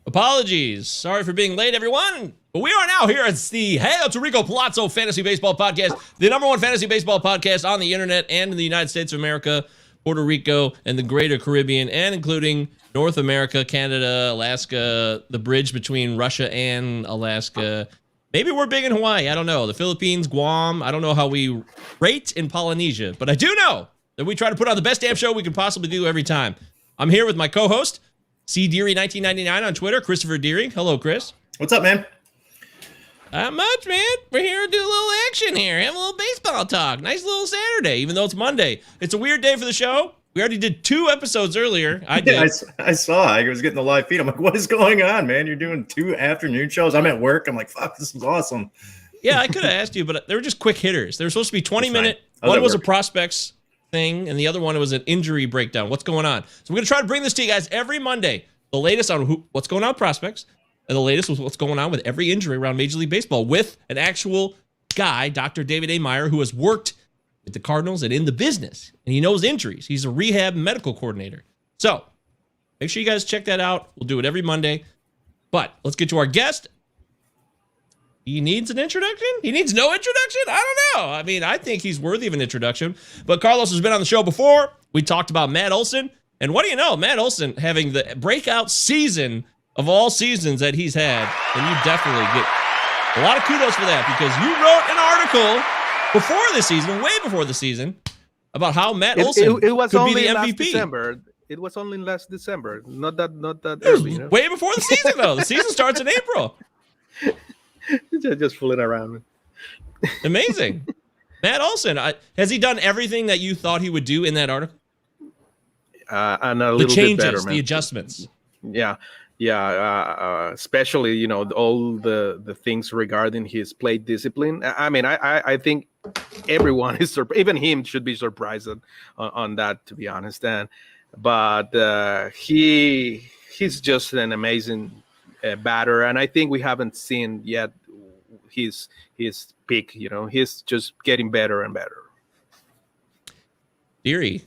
Apologies. Sorry for being late, everyone. But we are now here at the Hail to Rico Palazzo Fantasy Baseball Podcast, the #1 fantasy baseball podcast on the internet and in the United States of America, Puerto Rico, and the greater Caribbean, and including North America, Canada, Alaska, the bridge between Russia and Alaska. Maybe we're big in Hawaii. I don't know. The Philippines, Guam. I don't know how we rate in Polynesia, but I do know that we try to put on the best damn show we can possibly do every time. I'm here with my co-host, C. Deary 1999 on Twitter, Christopher Deary. Hello, Chris. What's up, man? Not much, man. We're here to do a little action here, have a little baseball talk. Nice little Saturday, even though it's Monday. It's a weird day for the show. We already did 2 episodes earlier. I did. Yeah, I saw. I was getting the live feed. I'm like, what is going on, man? You're doing 2 afternoon shows. I'm at work. I'm like, fuck, this is awesome. Yeah, I could have asked you, but they were just quick hitters. They were supposed to be 20-minute. One was a prospects thing, and the other one was an injury breakdown. What's going on? So we're going to try to bring this to you guys every Monday. The latest on what's going on with prospects, and the latest with what's going on with every injury around Major League Baseball with an actual guy, Dr. David A. Meyer, who has worked with the Cardinals and in the business, and he knows injuries. He's a rehab medical coordinator. So make sure you guys check that out. We'll do it every Monday. But let's get to our guest. He needs an introduction? He needs no introduction? I don't know. I mean, I think he's worthy of an introduction. But Carlos has been on the show before. We talked about Matt Olson. And what do you know? Matt Olson having the breakout season of all seasons that he's had. And you definitely get a lot of kudos for that because you wrote an article before the season, way before the season, about how Matt Olson it was could only be the last MVP. December. It was only last December. Not that early. You know? Way before the season, though. The season starts in April. Just fooling around. Amazing. Matt Olson, has he done everything that you thought he would do in that article? And a The little changes, bit better, man. the adjustments. Yeah. Especially, all the things regarding his plate discipline. I mean, I think everyone is even him should be surprised on that, to be honest. But he's just an amazing batter, and I think we haven't seen yet his peak. He's just getting better and better. Deary,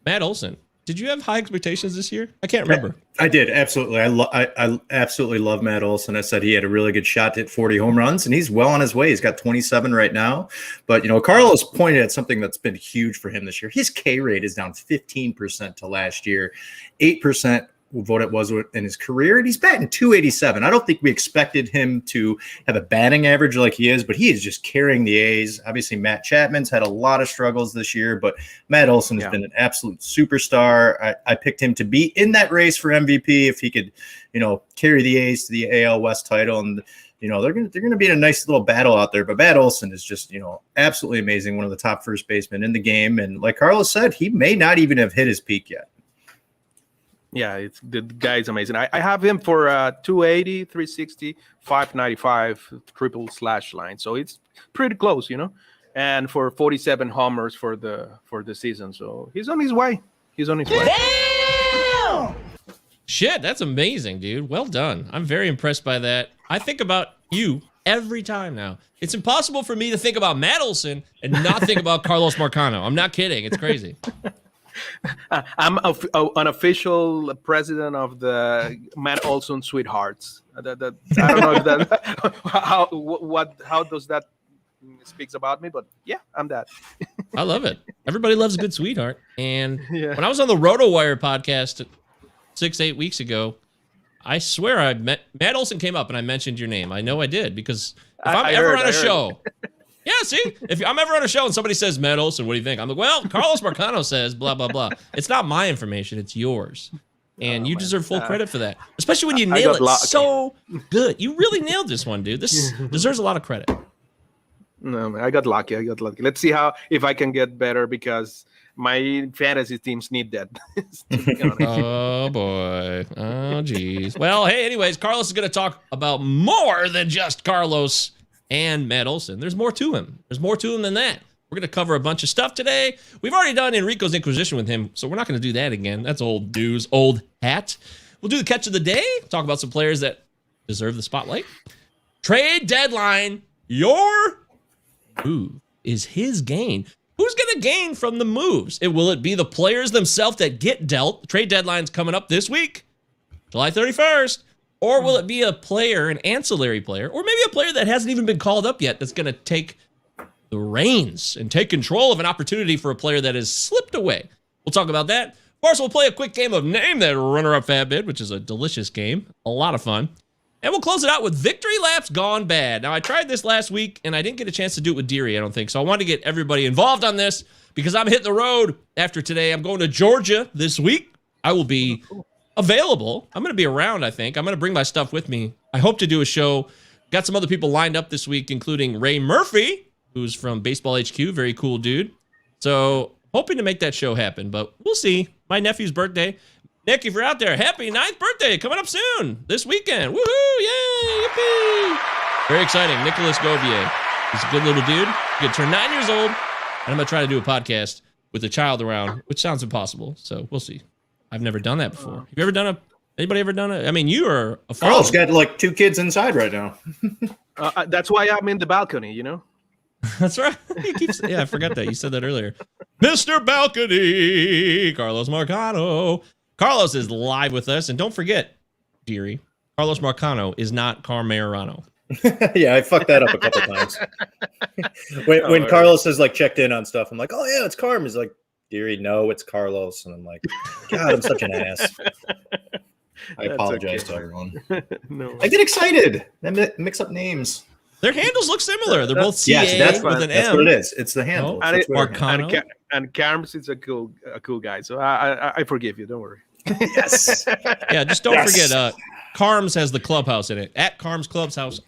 Matt Olson. Did you have high expectations this year? I can't remember. I did, absolutely. I absolutely love Matt Olson. I said he had a really good shot to hit 40 home runs, and he's well on his way. He's got 27 right now. But, Carlos pointed at something that's been huge for him this year. His K rate is down 15% to last year, 8% what it was in his career, and he's batting .287. I don't think we expected him to have a batting average like he is, but he is just carrying the A's. Obviously, Matt Chapman's had a lot of struggles this year, but Matt Olson has been an absolute superstar. I picked him to be in that race for MVP if he could, carry the A's to the AL West title, and they're going to be in a nice little battle out there. But Matt Olson is just absolutely amazing, one of the top first basemen in the game, and like Carlos said, he may not even have hit his peak yet. Yeah, the guy's amazing. I have him for 280, 360, 595 triple slash line. So it's pretty close, and for 47 homers for the season. So he's on his way. Damn! Shit, that's amazing, dude. Well done. I'm very impressed by that. I think about you every time now. It's impossible for me to think about Matt Olson and not think about Carlos Marcano. I'm not kidding. It's crazy. I'm an official president of the Matt Olson Sweethearts. I don't know if that how does that speaks about me, but yeah, I'm that. I love it. Everybody loves a good sweetheart. And when I was on the RotoWire podcast 6-8 weeks ago, I swear Matt Olson came up and I mentioned your name. I know I did because if I'm ever on a show. Yeah, see, if I'm ever on a show and somebody says, Matt Olson, what do you think? I'm like, well, Carlos Marcano says blah, blah, blah. It's not my information. It's yours. And you deserve full credit for that, especially when you nail it so good. You really nailed this one, dude. This deserves a lot lot of credit. No, man, I got lucky. Let's see if I can get better because my fantasy teams need that. Oh, boy. Oh, geez. Well, hey, anyways, Carlos is going to talk about more than just Carlos and Matt Olson. There's more to him. There's more to him than that. We're going to cover a bunch of stuff today. We've already done Enrico's Inquisition with him, so we're not going to do that again. That's old news, old hat. We'll do the catch of the day, talk about some players that deserve the spotlight. Trade deadline. Your move is his gain. Who's going to gain from the moves? Will it be the players themselves that get dealt? The trade deadline's coming up this week, July 31st. Or will it be a player, an ancillary player, or maybe a player that hasn't even been called up yet that's going to take the reins and take control of an opportunity for a player that has slipped away? We'll talk about that. Of course, we'll play a quick game of Name That Runner-Up Fat Bid, which is a delicious game. A lot of fun. And we'll close it out with Victory Laps Gone Bad. Now, I tried this last week, and I didn't get a chance to do it with Deary, I don't think. So I wanted to get everybody involved on this because I'm hitting the road after today. I'm going to Georgia this week. I will be available. I'm going to be around, I think. I'm going to bring my stuff with me. I hope to do a show. Got some other people lined up this week, including Ray Murphy, who's from Baseball HQ. Very cool dude. So hoping to make that show happen, but we'll see. My nephew's birthday. Nick, if you're out there, happy 9th birthday coming up soon this weekend. Woohoo! Yay! Yippee! Very exciting. Nicholas Govier. He's a good little dude. He's going to turn 9 years old, and I'm going to try to do a podcast with a child around, which sounds impossible. So we'll see. I've never done that before. Have you ever done anybody ever done it? I mean, you are a father. Carl's got like 2 kids inside right now. That's why I'm in the balcony, you know? That's right. I forgot that. You said that earlier. Mr. Balcony, Carlos Marcano. Carlos is live with us. And don't forget, dearie, Carlos Marcano is not Carmerano. Yeah, I fucked that up a couple times. when Carlos has like checked in on stuff, I'm like, oh yeah, it's Carm. He's like, dearie, no, it's Carlos. And I'm like, God, I'm such an ass. I apologize to everyone. No. I get excited. I mix up names. Their handles look similar. They're both CA that's with an M. That's what it is. It's the handle. Oh, Marcano. And Carms is a cool guy, so I forgive you. Don't worry. Yes. Yeah, just don't forget. Carms has the clubhouse in it. At Carms Clubhouse.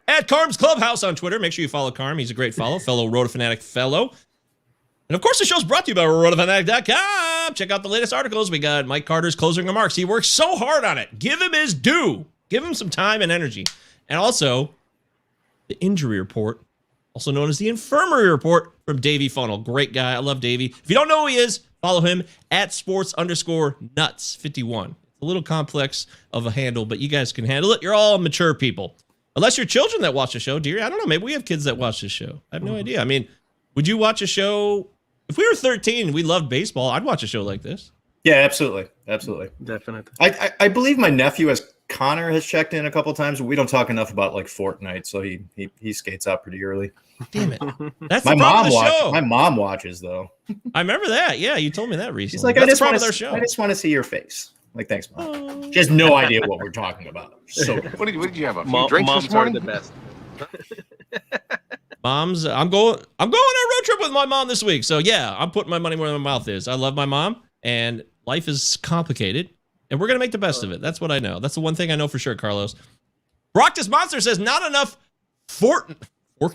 At Carms Clubhouse on Twitter. Make sure you follow Carm. He's a great fellow Rotofanatic fellow. And of course, the show's brought to you by Rotofanatic.com. Check out the latest articles. We got Mike Carter's closing remarks. He works so hard on it. Give him his due. Give him some time and energy. And also, the injury report, also known as the infirmary report from Davey Funnel. Great guy. I love Davey. If you don't know who he is, follow him at sports_nuts51. It's a little complex of a handle, but you guys can handle it. You're all mature people. Unless you're children that watch the show, dear. I don't know. Maybe we have kids that watch this show. I have no idea. I mean, would you watch a show? If we were 13 and we loved baseball, I'd watch a show like this. Yeah, absolutely. Absolutely. Definitely. I believe my nephew Connor has checked in a couple of times. We don't talk enough about like Fortnite, so he skates out pretty early. Damn it. That's my the problem mom with the watches. show. My mom watches though. I remember that. Yeah, you told me that recently. She's like, That's I just the problem want with our show. I just want to see your face. Like, thanks, Mom. She has no idea what we're talking about. So What did you have? A few drinks Moms this morning? are the best. Moms, I'm going on a road trip with my mom this week. So yeah, I'm putting my money where my mouth is. I love my mom, and life is complicated, and we're gonna make the best of it. That's what I know. That's the one thing I know for sure, Carlos. Brocktus Monster says not enough fork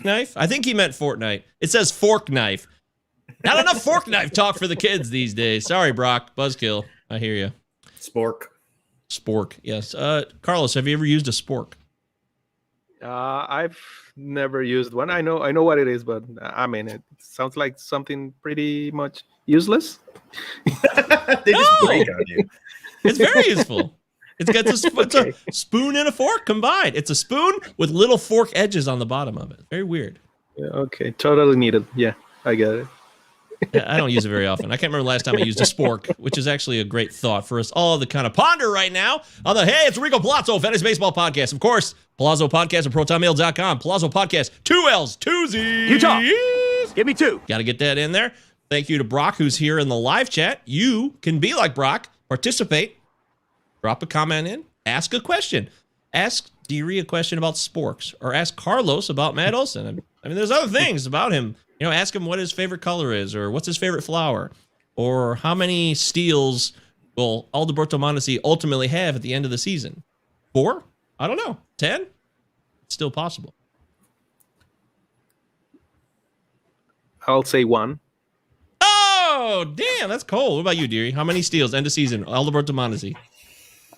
knife. I think he meant Fortnite. It says fork knife. Not enough fork knife talk for the kids these days. Sorry, Brock. Buzzkill. I hear you. Spork. Yes. Carlos, have you ever used a spork? I've never used one. I know what it is, but I mean, it sounds like something pretty much useless. they just break on you. It's very useful. It's a spoon and a fork combined. It's a spoon with little fork edges on the bottom of it. Very weird. Yeah, okay, totally needed. Yeah, I get it. I don't use it very often. I can't remember the last time I used a spork, which is actually a great thought for us all to kind of ponder right now on the Hey, it's Rico Palazzo, Fantasy Baseball Podcast. Of course, Palazzo Podcast at ProtonMail.com. Palazzo Podcast, 2 L's, 2 Z's. Utah. Give me 2. Got to get that in there. Thank you to Brock, who's here in the live chat. You can be like Brock, participate, drop a comment in, ask a question. Ask Deary a question about sporks, or ask Carlos about Matt Olson. I mean, there's other things about him. You know, ask him what his favorite color is, or what's his favorite flower, or how many steals will Alberto Mondesi ultimately have at the end of the season. 4? I don't know. 10? It's still possible. I'll say 1. Oh, damn, that's cold. What about you, Deary? How many steals end of season? Alberto Mondesi.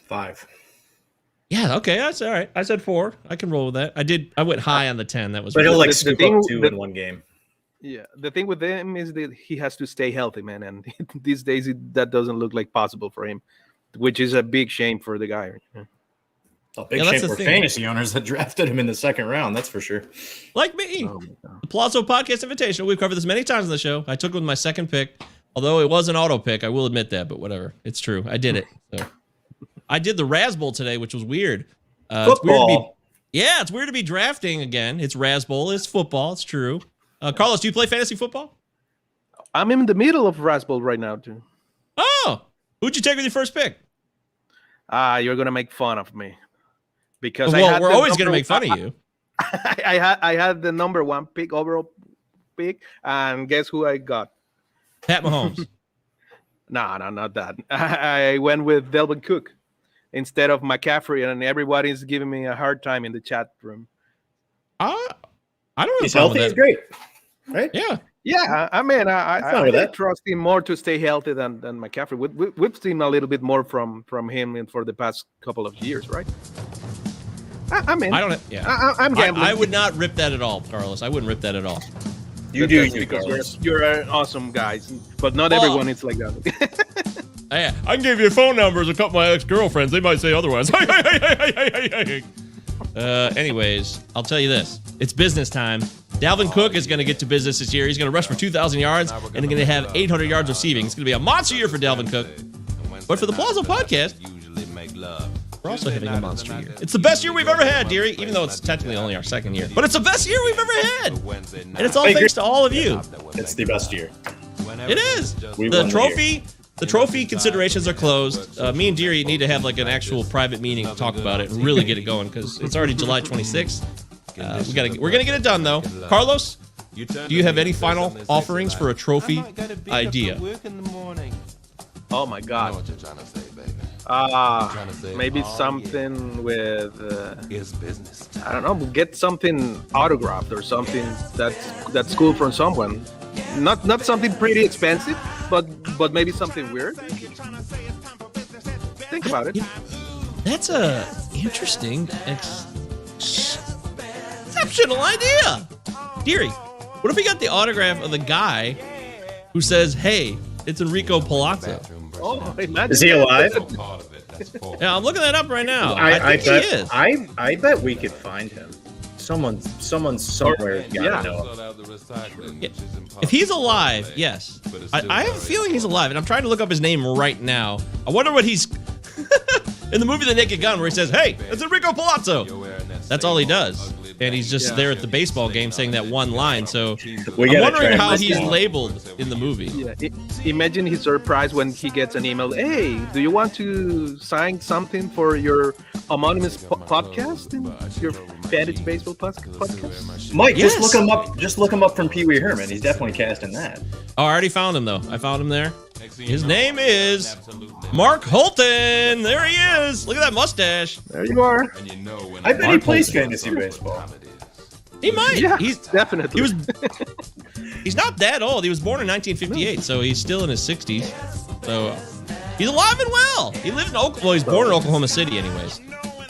5. Yeah, okay, that's all right. I said 4. I can roll with that. I went high on the 10. That was. But he'll like the scoop thing- up 2 in one game. Yeah, the thing with him is that he has to stay healthy, man, and these days that doesn't look like possible for him, which is a big shame for the guy. A big Yeah, that's shame the for thing. fantasy owners that drafted him in the second round. That's for sure. Like me. Oh my God. The Palazzo Podcast Invitational. We've covered this many times on the show. I took it with my second pick, although it was an auto pick. I will admit that, but whatever. It's true. I did it. So I did the Raz Bowl today, which was weird. Football. It's weird to be drafting again. It's Raz Bowl. It's football. It's true. Carlos, do you play fantasy football? I'm in the middle of Raz Bowl right now too. Oh, who'd you take with your first pick? You're gonna make fun of me because we're always gonna make fun of you. I had the number 1 pick, overall pick, and guess who I got? Pat Mahomes. No, not that. I went with Delvin Cook instead of McCaffrey, and everybody's giving me a hard time in the chat room. I don't know. He's healthy. He's great, right? Yeah. Yeah, I mean, I trust him more to stay healthy than McCaffrey. We've seen a little bit more from him for the past couple of years, right? I'm gambling. I would not rip that at all, Carlos. I wouldn't rip that at all. You do, because you're an awesome guy, but not everyone is like that. I can give you phone numbers of a couple of my ex-girlfriends. They might say otherwise. Anyways, I'll tell you this. It's business time. Dalvin Cook is going to get to business this year. He's going to rush for 2,000 yards, and he's going to have 800 yards receiving. It's going to be a monster year for Dalvin Cook. But for the Plaza Podcast, we're also having a monster year. It's the best year we've ever had, Deary, even though it's technically only our second year. But it's the best year we've ever had. And it's all thanks to all of you. It's the best year. It is. The trophy considerations are closed. Me and Deary need to have like an actual private meeting to talk about it and really get it going because it's already July 26th. We're gonna get it done though. Carlos, do you have any final offerings for a trophy idea? Oh my God. Maybe something with I don't know, get something autographed or something that's cool from someone. Not something pretty expensive, but maybe something weird. Think about it. That's a interesting exceptional idea. Deary, what if we got the autograph of the guy who says, "Hey, it's Enrico Palazzo"? Oh, imagine. Is he alive? Yeah, I'm looking that up right now. I think bet, he is. I bet we could find him. Someone somewhere gotta know. Yeah. If he's alive, yes. I have a feeling he's alive, and I'm trying to look up his name right now. I wonder what he's in the movie The Naked Gun, where he says, "Hey, it's Enrico Palazzo." That's all he does. And he's just there at the baseball game saying that one line. So I'm wondering how he's labeled in the movie. Yeah. Imagine his surprise when he gets an email. Hey, do you want to sign something for your anonymous podcast? Your fantasy baseball podcast? Mike, yes. Just look him up from Pee Wee Herman. He's definitely casting that. Oh, I already found him though. I found him there. His name is Mark Holton. There he is. Look at that mustache. There you are. I bet he plays fantasy baseball. He might. Yeah, he's definitely. He's not that old. He was born in 1958, so he's still in his 60s. So he's alive and well. He lives in Oklahoma. Well, he's born in Oklahoma City, anyways.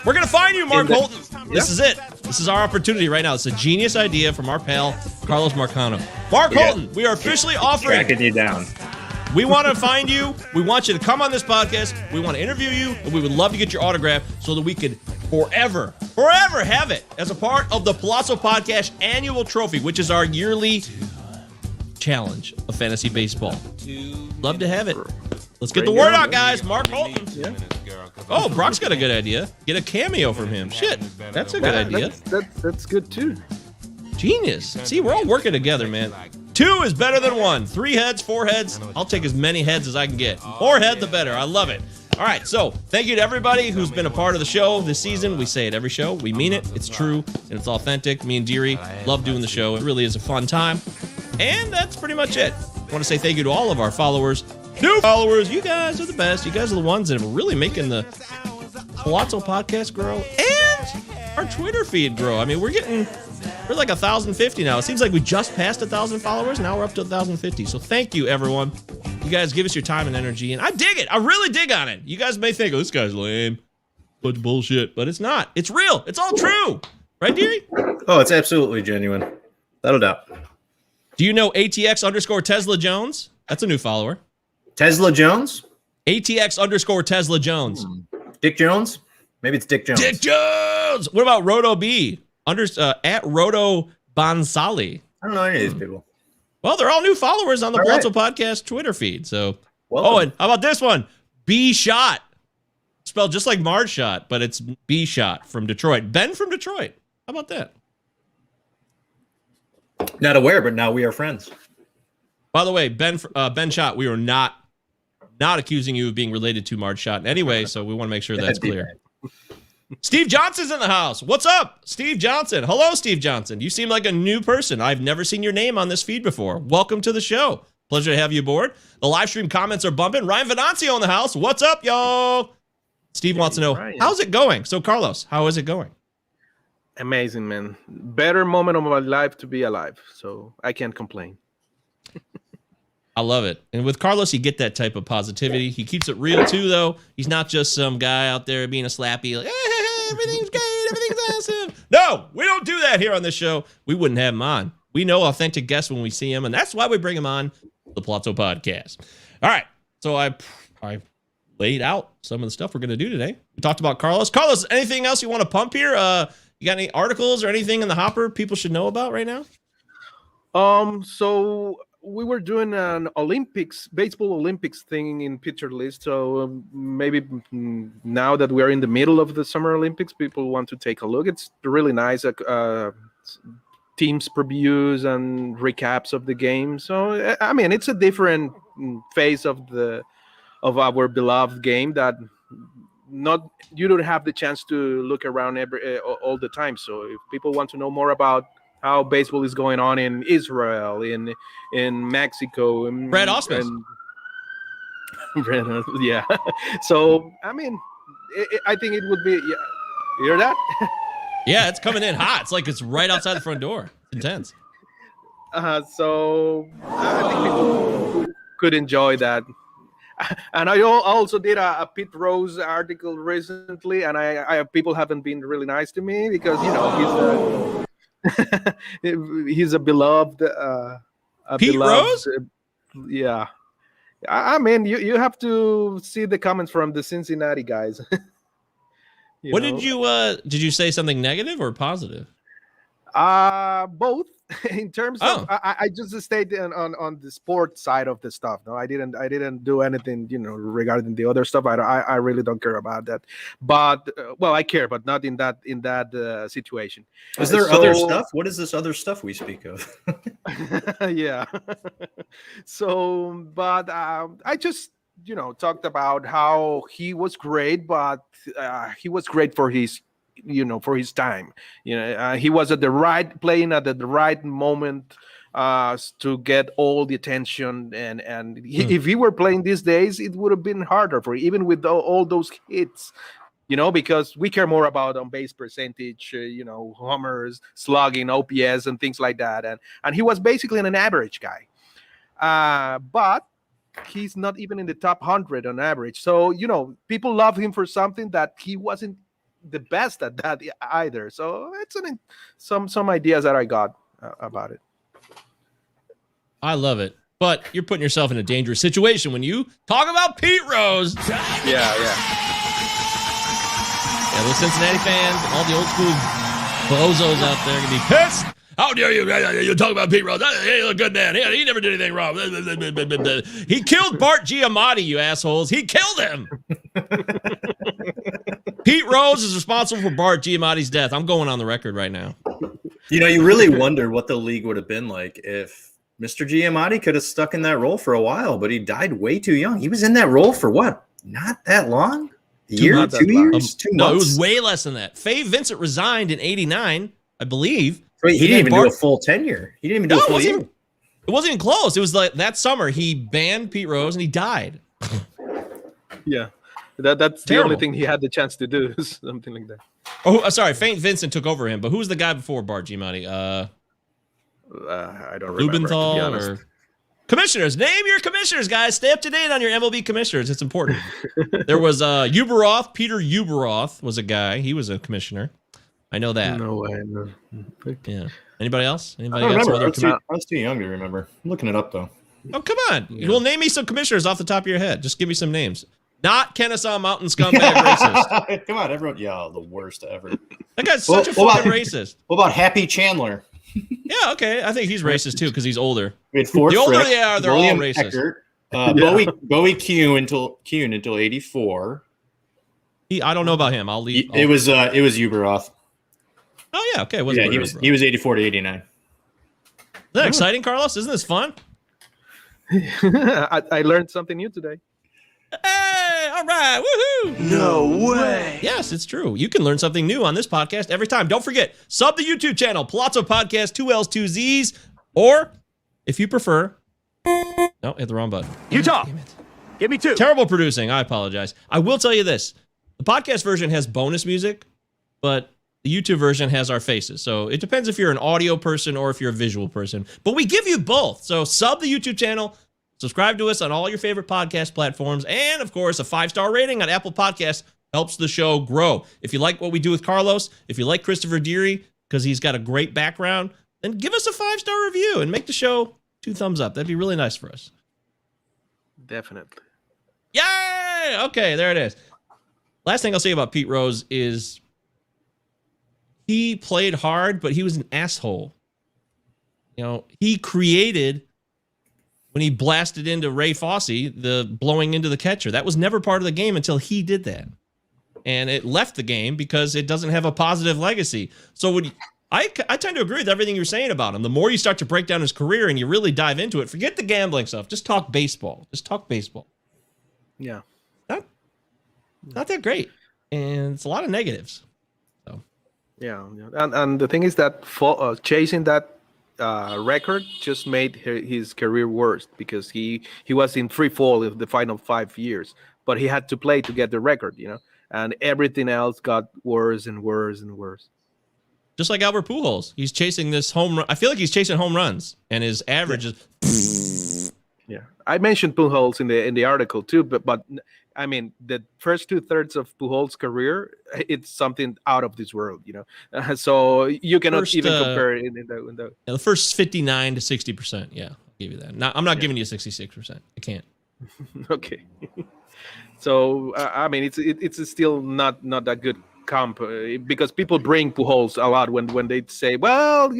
We're gonna find you, Mark Holton. This is it. This is our opportunity right now. It's a genius idea from our pal Carlos Marcano. Mark Holton, we are officially offering. Tracking you down. We want to find you. We want you to come on this podcast. We want to interview you, and we would love to get your autograph so that we could forever have it as a part of the Palazzo Podcast annual trophy, which is our yearly challenge of fantasy baseball. Love to have it. Let's get the word out, guys. Mark Holton. Yeah. Oh, Brock's got a good idea. Get a cameo from him. Shit, that's a good idea. That's good too. Genius. See, we're all working together, man. 2 is better than 1. 3 heads, 4 heads. I'll take as many heads as I can get. More head, the better. I love it. All right, so thank you to everybody who's been a part of the show this season. We say it every show. We mean it. It's true, and it's authentic. Me and Deary love doing the show. It really is a fun time. And that's pretty much it. I want to say thank you to all of our followers. New followers, you guys are the best. You guys are the ones that are really making the Palazzo Podcast grow and our Twitter feed grow. I mean, we're like 1,050 now. It seems like we just passed 1,000 followers. Now we're up to 1,050. So thank you, everyone. You guys give us your time and energy, and I dig it. I really dig on it. You guys may think, "Oh, this guy's lame, bunch of bullshit," but it's not. It's real. It's all true, right, Deary? Oh, it's absolutely genuine. Without a doubt. Do you know ATX_Tesla Jones? That's a new follower. Tesla Jones? ATX_Tesla Jones. Dick Jones? Maybe it's Dick Jones. Dick Jones! What about Roto B? At Roto Bonsali. I don't know any of these people. Well, they're all new followers on the Palazzo Podcast Twitter feed. So, and how about this one? B Shot. spelled just like Marge Shot, but it's B Shot from Detroit. Ben from Detroit. How about that? Not aware, but now we are friends. By the way, Ben Shot, we were not accusing you of being related to Marge Shot in any way, so we want to make sure that's clear. Steve Johnson's in the house. What's up, Steve Johnson? Hello, Steve Johnson. You seem like a new person. I've never seen your name on this feed before. Welcome to the show. Pleasure to have you aboard. The live stream comments are bumping. Ryan Venancio in the house. What's up, yo? Steve wants to know, how's it going? So, Carlos, how is it going? Amazing, man. Better moment of my life to be alive. So I can't complain. I love it. And with Carlos, you get that type of positivity. He keeps it real too, though. He's not just some guy out there being a slappy, like, hey, everything's great, everything's awesome. No, we don't do that here on this show. We wouldn't have him on. We know authentic guests when we see him, and that's why we bring him on the Palazzo Podcast. All right. So I laid out some of the stuff we're going to do today. We talked about Carlos. Carlos, anything else you want to pump here? You got any articles or anything in the hopper people should know about right now? So we were doing an baseball Olympics thing in Picture List. So maybe now that we're in the middle of the Summer Olympics, people want to take a look. It's really nice. Teams previews and recaps of the game. So I mean, it's a different phase of our beloved game that you don't have the chance to look around all the time. So if people want to know more about how baseball is going on in Israel, in Mexico, Brad Ausmus. Yeah. So I mean, I think it would be. Yeah, you hear that? Yeah, it's coming in hot. It's like it's right outside the front door. It's intense. So I think people could enjoy that. And I also did a Pete Rose article recently, and I people haven't been really nice to me because he's a beloved Pete Rose. Yeah, I mean you have to see the comments from the Cincinnati guys. Did you say something negative or positive? Both. In terms of, I just stayed on the sports side of the stuff. No, I didn't do anything, regarding the other stuff. I really don't care about that. But I care, but not in that situation. Is there other stuff? What is this other stuff we speak of? Yeah. So, but I just talked about how he was great, but he was great for his time. He was playing at the right moment to get all the attention. And if he were playing these days, it would have been harder for him, even with all those hits, because we care more about on base percentage, homers, slugging, OPS, and things like that. And he was basically an average guy. But he's not even in the top 100 on average. So, people love him for something that he wasn't the best at that either. So it's some ideas that I got about it. I love it. But you're putting yourself in a dangerous situation when you talk about Pete Rose. Yeah, those Cincinnati fans, all the old school bozos out there are going to be pissed. How dare you talk about Pete Rose? He's a good man. He never did anything wrong. He killed Bart Giamatti, you assholes. He killed him. Pete Rose is responsible for Bart Giamatti's death. I'm going on the record right now. You really wonder what the league would have been like if Mr. Giamatti could have stuck in that role for a while, but he died way too young. He was in that role for what? Not that long? A year? 2 years? 2 months? No, it was way less than that. Faye Vincent resigned in '89, I believe. Wait, he didn't even do a full tenure. He didn't even do a full year. It wasn't even close. It was like that summer he banned Pete Rose and he died. Yeah. That's the only thing he had the chance to do, something like that. Oh, sorry, Faint Vincent took over him, but who was the guy before Bart Giamatti? I don't remember. Lubenthal or commissioners? Name your commissioners, guys. Stay up to date on your MLB commissioners. It's important. There was Uberoth. Peter Uberoth was a guy. He was a commissioner. I know that. No way. No. Yeah. Anybody else? Anybody I don't remember. I was too young to remember. I'm looking it up though. Oh, come on. Yeah. Well, name me some commissioners off the top of your head. Just give me some names. Not Kennesaw Mountain scumbag racist. Come on, everyone. Yeah, the worst ever. That guy's such a fucking racist. What about Happy Chandler? Yeah, okay. I think he's racist too because he's older. We had Ford the older Frick, they are, they're William all racist. Eckert, Bowie Kuhn until '84. I don't know about him. I'll leave. It was Uberoth. Oh yeah, okay. Yeah, he was 84 to 89. Isn't that exciting, Carlos? Isn't this fun? I learned something new today. Hey, all right, woohoo! No way. Yes, it's true. You can learn something new on this podcast every time. Don't forget, sub the YouTube channel, Palazzo Podcast, 2 L's, 2 Z's, or if you prefer, no, hit the wrong button. Utah. Damn it. Give me 2. Terrible producing. I apologize. I will tell you this. The podcast version has bonus music, but the YouTube version has our faces. So it depends if you're an audio person or if you're a visual person. But we give you both. So sub the YouTube channel, subscribe to us on all your favorite podcast platforms, and of course, a 5-star rating on Apple Podcasts helps the show grow. If you like what we do with Carlos, if you like Christopher Deary, because he's got a great background, then give us a 5-star review and make the show 2 thumbs up. That'd be really nice for us. Definitely. Yay! Okay, there it is. Last thing I'll say about Pete Rose is he played hard, but he was an asshole. You know, he created, when he blasted into Ray Fosse, the blowing into the catcher. That was never part of the game until he did that. And it left the game because it doesn't have a positive legacy. So I tend to agree with everything you're saying about him. The more you start to break down his career and you really dive into it, forget the gambling stuff. Just talk baseball. Just talk baseball. Yeah. Not that great. And it's a lot of negatives. So Yeah. And the thing is that chasing that record just made his career worse, because he was in free fall in the final 5 years, but he had to play to get the record, and everything else got worse and worse and worse. just like Albert Pujols, he's chasing this home run. I feel like he's chasing home runs, and his average is. Yeah, I mentioned Pujols in the article too, but I mean the first 2/3 of Pujols' career, it's something out of this world, so you cannot even compare it in the the first 59 to 60%. Yeah, I'll give you that. I'm not giving you 66%. I can't. Okay. So I mean, it's still not that good comp, because people bring Pujols a lot when they say, well,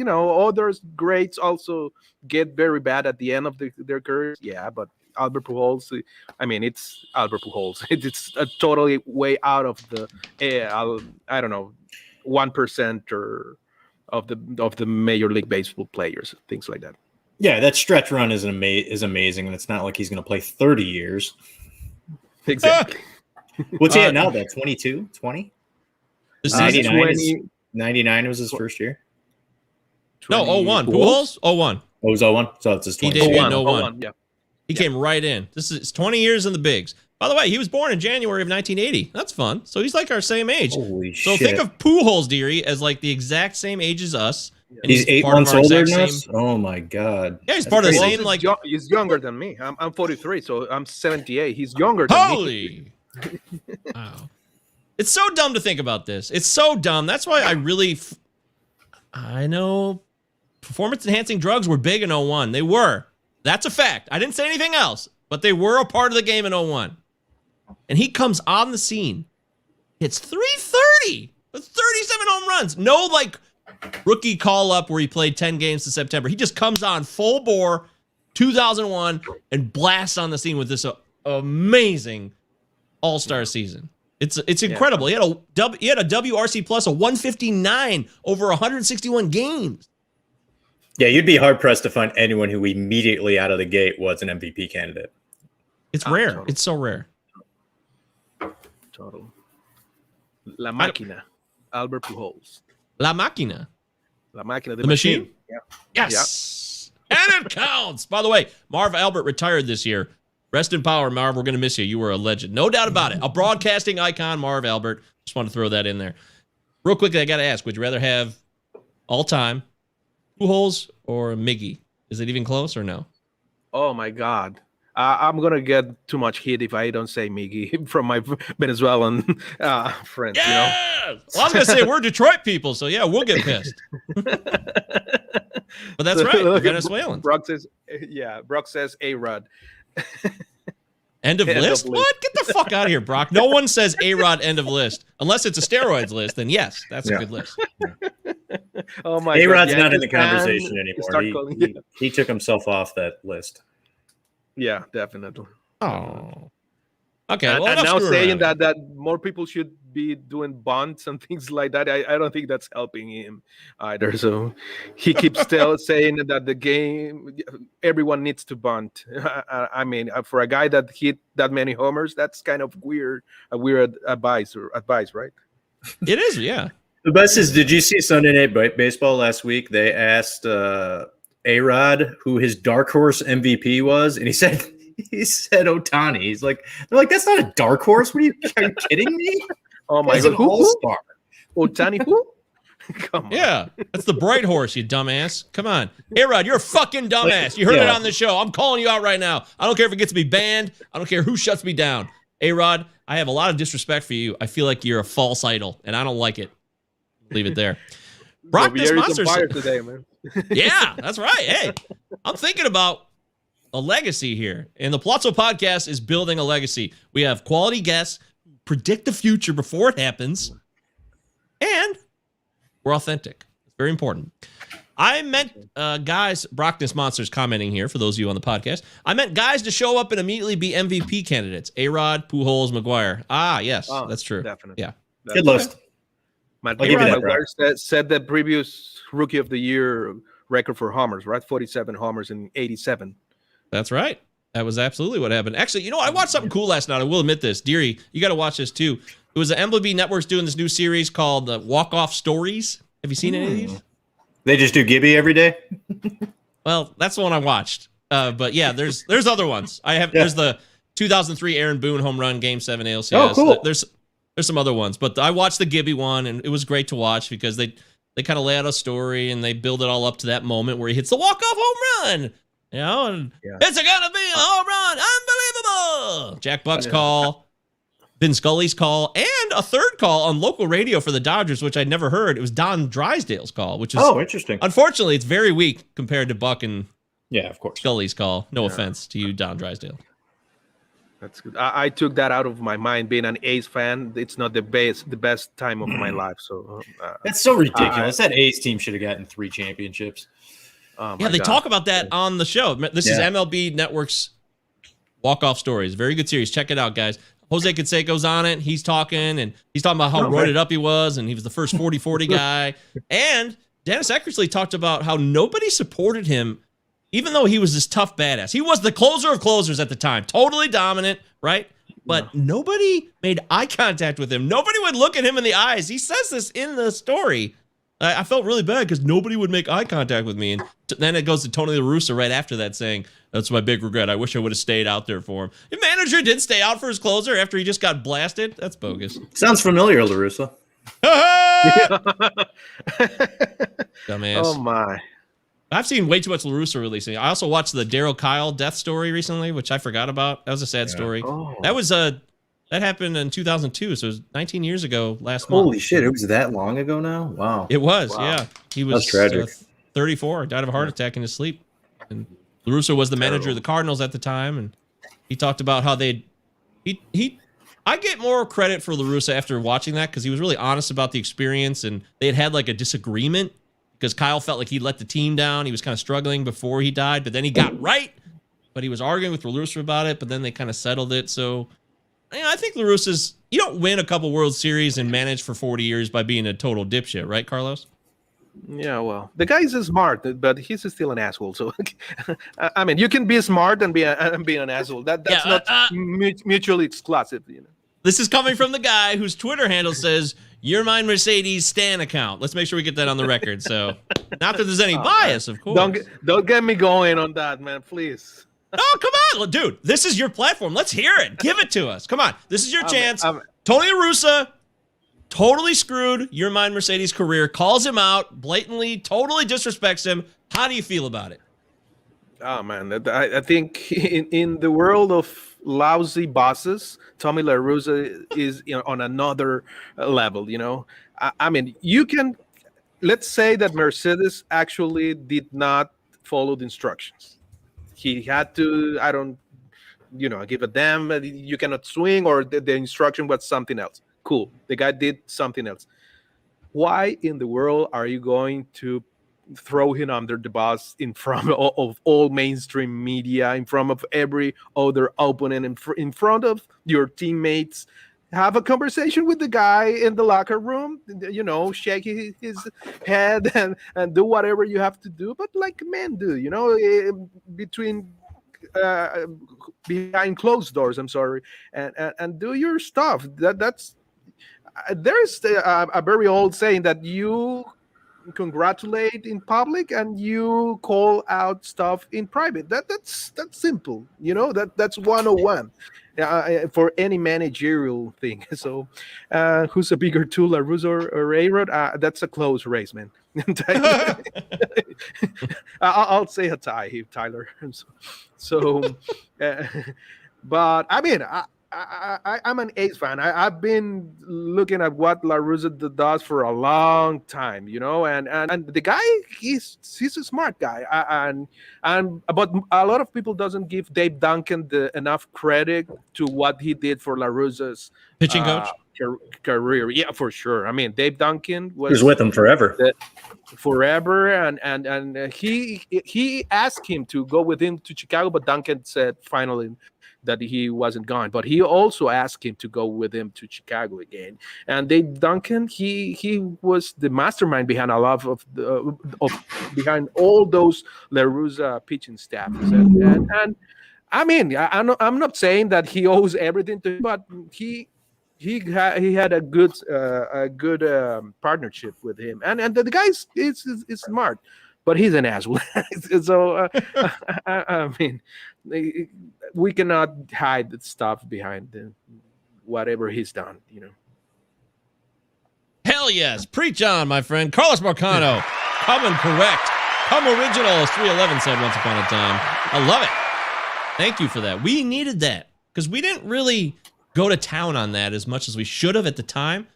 others greats also get very bad at the end of their careers. Yeah, but Albert Pujols, I mean, it's Albert Pujols. It's a totally way out of the I don't know, 1% or of the Major League Baseball players, things like that. Yeah, that stretch run is amazing, and it's not like he's going to play 30 years. Exactly. What's he at now, though? 22? 20? 99 was his first year. No, 01. Pujols? 01. Oh, it was 01? So it's his 20. He debuted in 01. Yeah. He came right in. This is 20 years in the bigs. By the way, he was born in January of 1980. That's fun. So he's like our same age. Holy so shit. think of Pujols, Deary, as like the exact same age as us. And he's 8 months older than us? Oh, my God. Yeah, he's part of the same, like... He's younger than me. I'm 43, so I'm 78. He's younger than me. Holy! Wow. It's so dumb to think about this. It's so dumb. That's why I know performance-enhancing drugs were big in 01. They were. That's a fact. I didn't say anything else, but they were a part of the game in 01. And he comes on the scene. Hits 330 with 37 home runs. No, like, rookie call-up where he played 10 games in September. He just comes on full bore, 2001, and blasts on the scene with this amazing all-star season. It's incredible. He had a WRC plus of 159 over 161 games. Yeah, you'd be hard-pressed to find anyone who immediately out of the gate was an MVP candidate. It's rare. Total. It's so rare. Total. La Máquina. Albert Pujols. La Máquina. La Máquina. The machine? Yeah. Yes. Yeah. And it counts. By the way, Marv Albert retired this year. Rest in power, Marv. We're going to miss you. You were a legend. No doubt about it. A broadcasting icon, Marv Albert. Just want to throw that in there. Real quickly, I got to ask, would you rather have all-time Pujols or Miggy? Is it even close or no? Oh, my God. I'm going to get too much heat if I don't say Miggy from my Venezuelan friends. Yeah! Well, I was going to say, we're Detroit people, so yeah, we'll get pissed. But that's right. We're Venezuelans. Brock says A-Rod. End of list? What? Get the fuck out of here, Brock. No one says A-Rod end of list. Unless it's a steroids list, then yes, that's a good list. Oh my A-Rod's God. not in the conversation anymore. He took himself off that list. Yeah, definitely. Oh. Okay, And well, now saying that that more people should be doing bunts and things like that. I don't think that's helping him either. So he keeps still saying that the game, everyone needs to bunt. I mean, for a guy that hit that many homers, that's kind of weird. A weird advice, right? It is, yeah. The best is, did you see Sunday Night Baseball last week? They asked A-Rod who his dark horse MVP was, and he said Ohtani. He's like, they're like, that's not a dark horse. Are you kidding me? Oh my He's God, an all-star. Ohtani who? Come on. Yeah, that's the bright horse, you dumbass. Come on. A-Rod, you're a fucking dumbass. You heard it on the show. I'm calling you out right now. I don't care if it gets me banned. I don't care who shuts me down. A-Rod, I have a lot of disrespect for you. I feel like you're a false idol, and I don't like it. Leave it there. Brock, this monster today, man. Yeah, that's right. Hey, I'm thinking about a legacy here, and the Palazzo Podcast is building a legacy. We have quality guests who predict the future before it happens, and we're authentic. It's very important. I meant guys, Brockness Monsters commenting here for those of you on the podcast. I meant guys to show up and immediately be MVP candidates. A-Rod, Pujols, McGuire. Ah, yes, that's true. Definitely. Yeah. Good list. McGuire said the previous Rookie of the Year record for homers, right? 47 homers in 87. That's right. That was absolutely what happened. Actually, you know, I watched something cool last night. I will admit this. Deary, you got to watch this too. It was the MLB Network's doing this new series called Walk-Off Stories. Have you seen any of these? They just do Gibby every day? Well, that's the one I watched. But yeah, there's other ones. There's the 2003 Aaron Boone home run Game 7 ALCS. Oh, cool. There's some other ones, but I watched the Gibby one, and it was great to watch because they kind of lay out a story and they build it all up to that moment where he hits the walk-off home run. You know, and it's gonna be a home run, unbelievable. Jack Buck's call, Vin Scully's call, and a third call on local radio for the Dodgers, which I'd never heard. It was Don Drysdale's call, which is interesting. Unfortunately, it's very weak compared to Buck and of course Scully's call. No offense to you, Don Drysdale. That's good. I took that out of my mind. Being an A's fan, it's not the best time of my life. So that's so ridiculous. That A's team should have gotten 3 championships. They talk about that on the show. This is MLB Network's Walk-Off Stories. Very good series. Check it out, guys. Jose Canseco's on it. He's talking about how roided up he was, and he was the first 40-40 guy. And Dennis Eckersley talked about how nobody supported him, even though he was this tough badass. He was the closer of closers at the time. Totally dominant, right? But nobody made eye contact with him. Nobody would look at him in the eyes. He says this in the story. I felt really bad because nobody would make eye contact with me. And then it goes to Tony La Russa right after that saying, that's my big regret. I wish I would have stayed out there for him. The manager did stay out for his closer after he just got blasted. That's bogus. Sounds familiar, La Russa. Dumbass. Oh, my. I've seen way too much La Russa releasing. I also watched the Daryl Kyle death story recently, which I forgot about. That was a sad story. Oh. That happened in 2002, so it was 19 years ago last month. Holy shit, it was that long ago now? Wow. It was, yeah. He was tragic. 34, died of a heart attack in his sleep. And La Russa was the manager of the Cardinals at the time, and he talked about how I get more credit for La Russa after watching that because he was really honest about the experience, and they had like a disagreement because Kyle felt like he let the team down. He was kind of struggling before he died, but then he got right. But he was arguing with La Russa about it, but then they kind of settled it. So I think La Russa's, you don't win a couple World Series and manage for 40 years by being a total dipshit, right, Carlos? Yeah, well, the guy is smart, but he's still an asshole. So, I mean, you can be smart and be an asshole. That's not mutually exclusive, you know. This is coming from the guy whose Twitter handle says, You're Mine Mercedes Stan account. Let's make sure we get that on the record. So, not that there's any bias, of course. Don't get me going on that, man, please. Oh, come on, dude. This is your platform. Let's hear it. Give it to us. Come on. This is your chance. Tony La Russa totally screwed Your Mine Mercedes' career, calls him out, blatantly, totally disrespects him. How do you feel about it? Oh, man. I think in the world of lousy bosses, Tommy La Russa is on another level, you know. I mean, let's say that Mercedes actually did not follow the instructions. He had to, give a damn, you cannot swing, or the instruction was something else. Cool. The guy did something else. Why in the world are you going to throw him under the bus in front of all mainstream media, in front of every other opponent, in front of your teammates? have a conversation with the guy in the locker room, shake his head and do whatever you have to do, but like men do, between behind closed doors, I'm sorry, and do your stuff. That's there's a very old saying that you congratulate in public and you call out stuff in private. That's simple, that's 101 for any managerial thing. So who's a bigger tool, LaRusso or A-Rod? That's a close race, man. I'll say a tie here, Tyler. But I mean, I'm an A's fan. I've been looking at what LaRusso does for a long time, and the guy, he's a smart guy, but a lot of people doesn't give Dave Duncan enough credit to what he did for LaRusso's pitching coach career. Yeah, for sure. I mean, Dave Duncan was with him forever, and he asked him to go with him to Chicago, but Duncan said finally that he wasn't gone, but he also asked him to go with him to Chicago again. And Dave Duncan, he was the mastermind behind a lot of behind all those LaRusso pitching staffs. And I mean, I'm not saying that he owes everything to him, but he had a good partnership with him, and the guy is smart, but he's an asshole. So I mean, we cannot hide the stuff behind whatever he's done, Hell yes. Preach on, my friend. Carlos Marcano, coming correct. Come original, as 311 said once upon a time. I love it. Thank you for that. We needed that because we didn't really go to town on that as much as we should have at the time.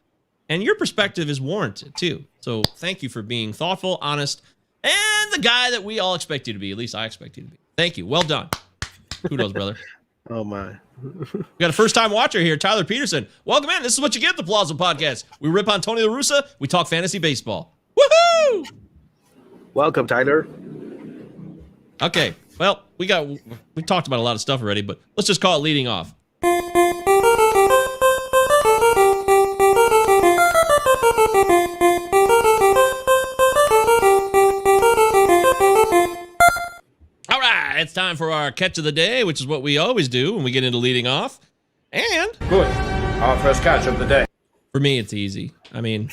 And your perspective is warranted, too. So thank you for being thoughtful, honest, and the guy that we all expect you to be. At least I expect you to be. Thank you. Well done. Kudos, brother. Oh, my. We got a first-time watcher here, Tyler Peterson. Welcome in. This is what you get, the Plaza Podcast. We rip on Tony La Russa. We talk fantasy baseball. Woohoo! Welcome, Tyler. Okay. Well, we talked about a lot of stuff already, but let's just call it leading off. All right, it's time for our catch of the day, which is what we always do when we get into leading off. And good, our first catch of the day. For me, it's easy. I mean,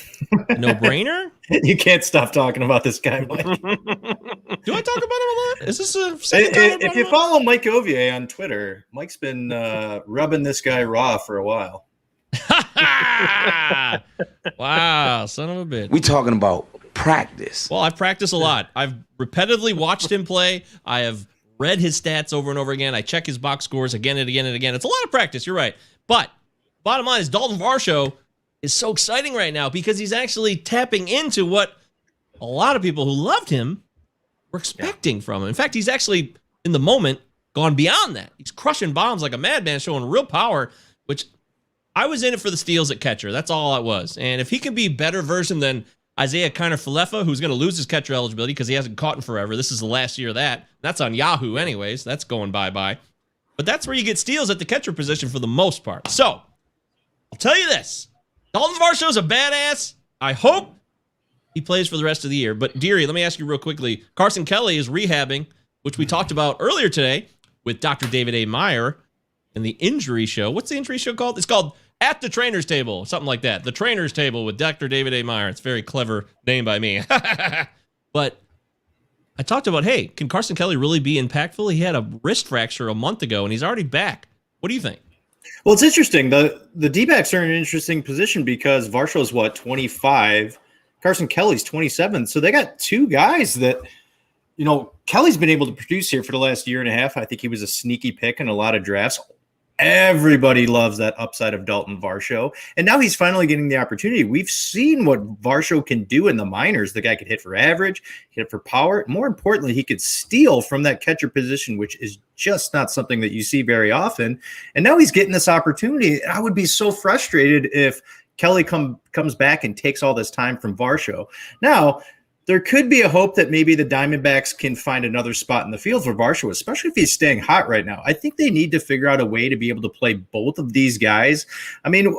no-brainer. You can't stop talking about this guy, Mike. Do I talk about him a lot? Is this a if you follow Mike Ovier on Twitter, Mike's been rubbing this guy raw for a while. Wow, son of a bitch. We talking about practice. Well, I've practiced a lot. I've repetitively watched him play. I have read his stats over and over again. I check his box scores again and again and again. It's a lot of practice. You're right. But bottom line is Dalton Varsho is so exciting right now because he's actually tapping into what a lot of people who loved him were expecting from him. In fact, he's actually, in the moment, gone beyond that. He's crushing bombs like a madman, showing real power, which I was in it for the steals at catcher. That's all it was. And if he can be a better version than Isaiah Kiner-Falefa, who's going to lose his catcher eligibility because he hasn't caught in forever. This is the last year of that. That's on Yahoo anyways. That's going bye-bye. But that's where you get steals at the catcher position for the most part. So, I'll tell you this. Dalton Varsho's a badass. I hope he plays for the rest of the year. But, Deary, let me ask you real quickly. Carson Kelly is rehabbing, which we talked about earlier today with Dr. David A. Meyer in the injury show. What's the injury show called? It's called At the Trainer's Table, something like that. The Trainer's Table with Dr. David A. Meyer. It's a very clever name by me. But I talked about, hey, can Carson Kelly really be impactful? He had a wrist fracture a month ago, and he's already back. What do you think? Well, it's interesting. The D-backs are in an interesting position because Varsho's, 25? Carson Kelly's 27. So they got two guys that, Kelly's been able to produce here for the last year and a half. I think he was a sneaky pick in a lot of drafts. Everybody loves that upside of Dalton Varsho. And now he's finally getting the opportunity. We've seen what Varsho can do in the minors. The guy could hit for average, hit for power. More importantly, he could steal from that catcher position, which is just not something that you see very often. And now he's getting this opportunity. I would be so frustrated if Kelly comes back and takes all this time from Varsho. Now, there could be a hope that maybe the Diamondbacks can find another spot in the field for Varsho, especially if he's staying hot right now. I think they need to figure out a way to be able to play both of these guys. I mean,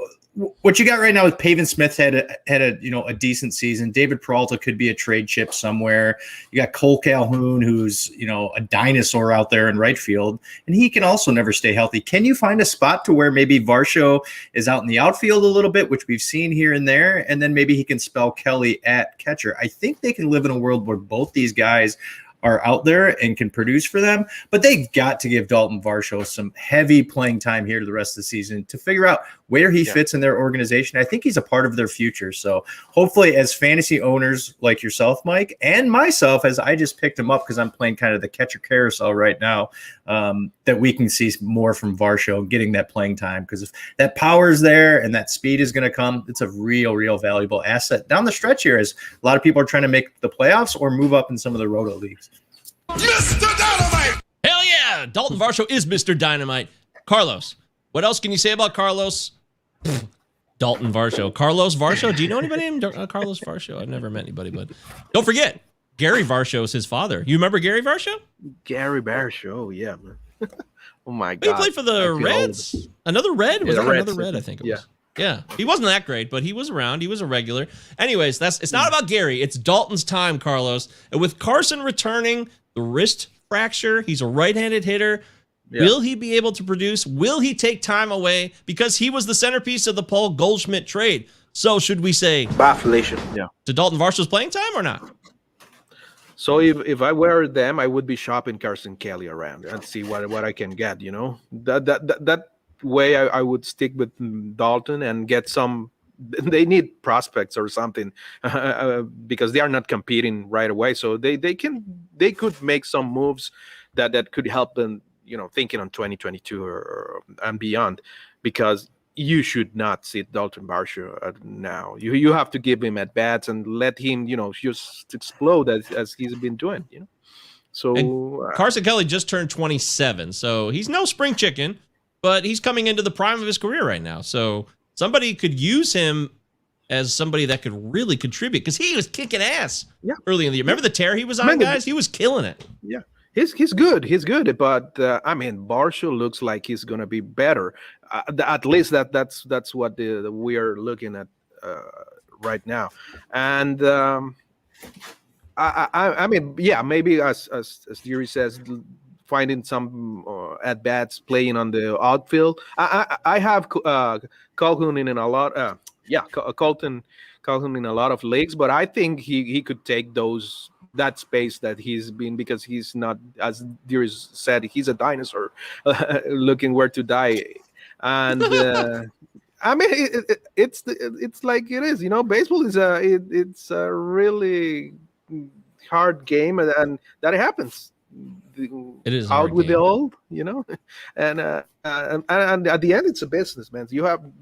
what you got right now is Pavin Smith had a decent season. David Peralta could be a trade chip somewhere. You got Cole Calhoun, who's a dinosaur out there in right field, and he can also never stay healthy. Can you find a spot to where maybe Varsho is out in the outfield a little bit, which we've seen here and there, and then maybe he can spell Kelly at catcher? I think they can live in a world where both these guys are out there and can produce for them, but they've got to give Dalton Varsho some heavy playing time here to the rest of the season to figure out where he fits in their organization. I think he's a part of their future. So hopefully, as fantasy owners like yourself, Mike, and myself, as I just picked him up because I'm playing kind of the catcher carousel right now, that we can see more from Varsho getting that playing time, because if that power is there and that speed is going to come, it's a real valuable asset down the stretch here as a lot of people are trying to make the playoffs or move up in some of the roto leagues. Mr. Dynamite! Hell yeah! Dalton Varsho is Mr. Dynamite. Carlos, what else can you say about Carlos? Dalton Varsho. Carlos Varsho? Do you know anybody named Carlos Varsho? I've never met anybody, but don't forget, Gary Varsho is his father. You remember Gary Varsho? Gary Varsho, yeah, man. Oh my God. He played for the Reds. Old. Another Red? Was Yeah, that Reds. another Red? I think it was. Yeah. Yeah. He wasn't that great, but he was around. He was a regular. Anyways, it's not about Gary. It's Dalton's time, Carlos. And with Carson returning, the wrist fracture, he's a right-handed hitter. Yeah. Will he be able to produce? Will he take time away? Because he was the centerpiece of the Paul Goldschmidt trade. So should we say bye, Felicia? Yeah. To Dalton Varsho's playing time or not? So if I were them, I would be shopping Carson Kelly around and see what I can get. That way I would stick with Dalton and get some. They need prospects or something because they are not competing right away. So they could make some moves that could help them. Thinking on 2022 or and beyond, because you should not sit Dalton Varsho now. You have to give him at bats and let him, just explode as he's been doing. So Carson Kelly just turned 27, so he's no spring chicken, but he's coming into the prime of his career right now. So somebody could use him as somebody that could really contribute, because he was kicking ass early in the year. Remember the tear he was on, guys? He was killing it. Yeah. He's good. He's good, but Varsho looks like he's gonna be better. At least that's what we are looking at right now. And maybe as Yuri says, finding some at bats, playing on the outfield. I have Calhoun in a lot. Colton in a lot of leagues, but I think he could take that space that he's been, because he's not, as Darius said, he's a dinosaur looking where to die. And it's like it is, baseball is it's a really hard game, and that happens. It is out with the old, and at the end it's a business, man.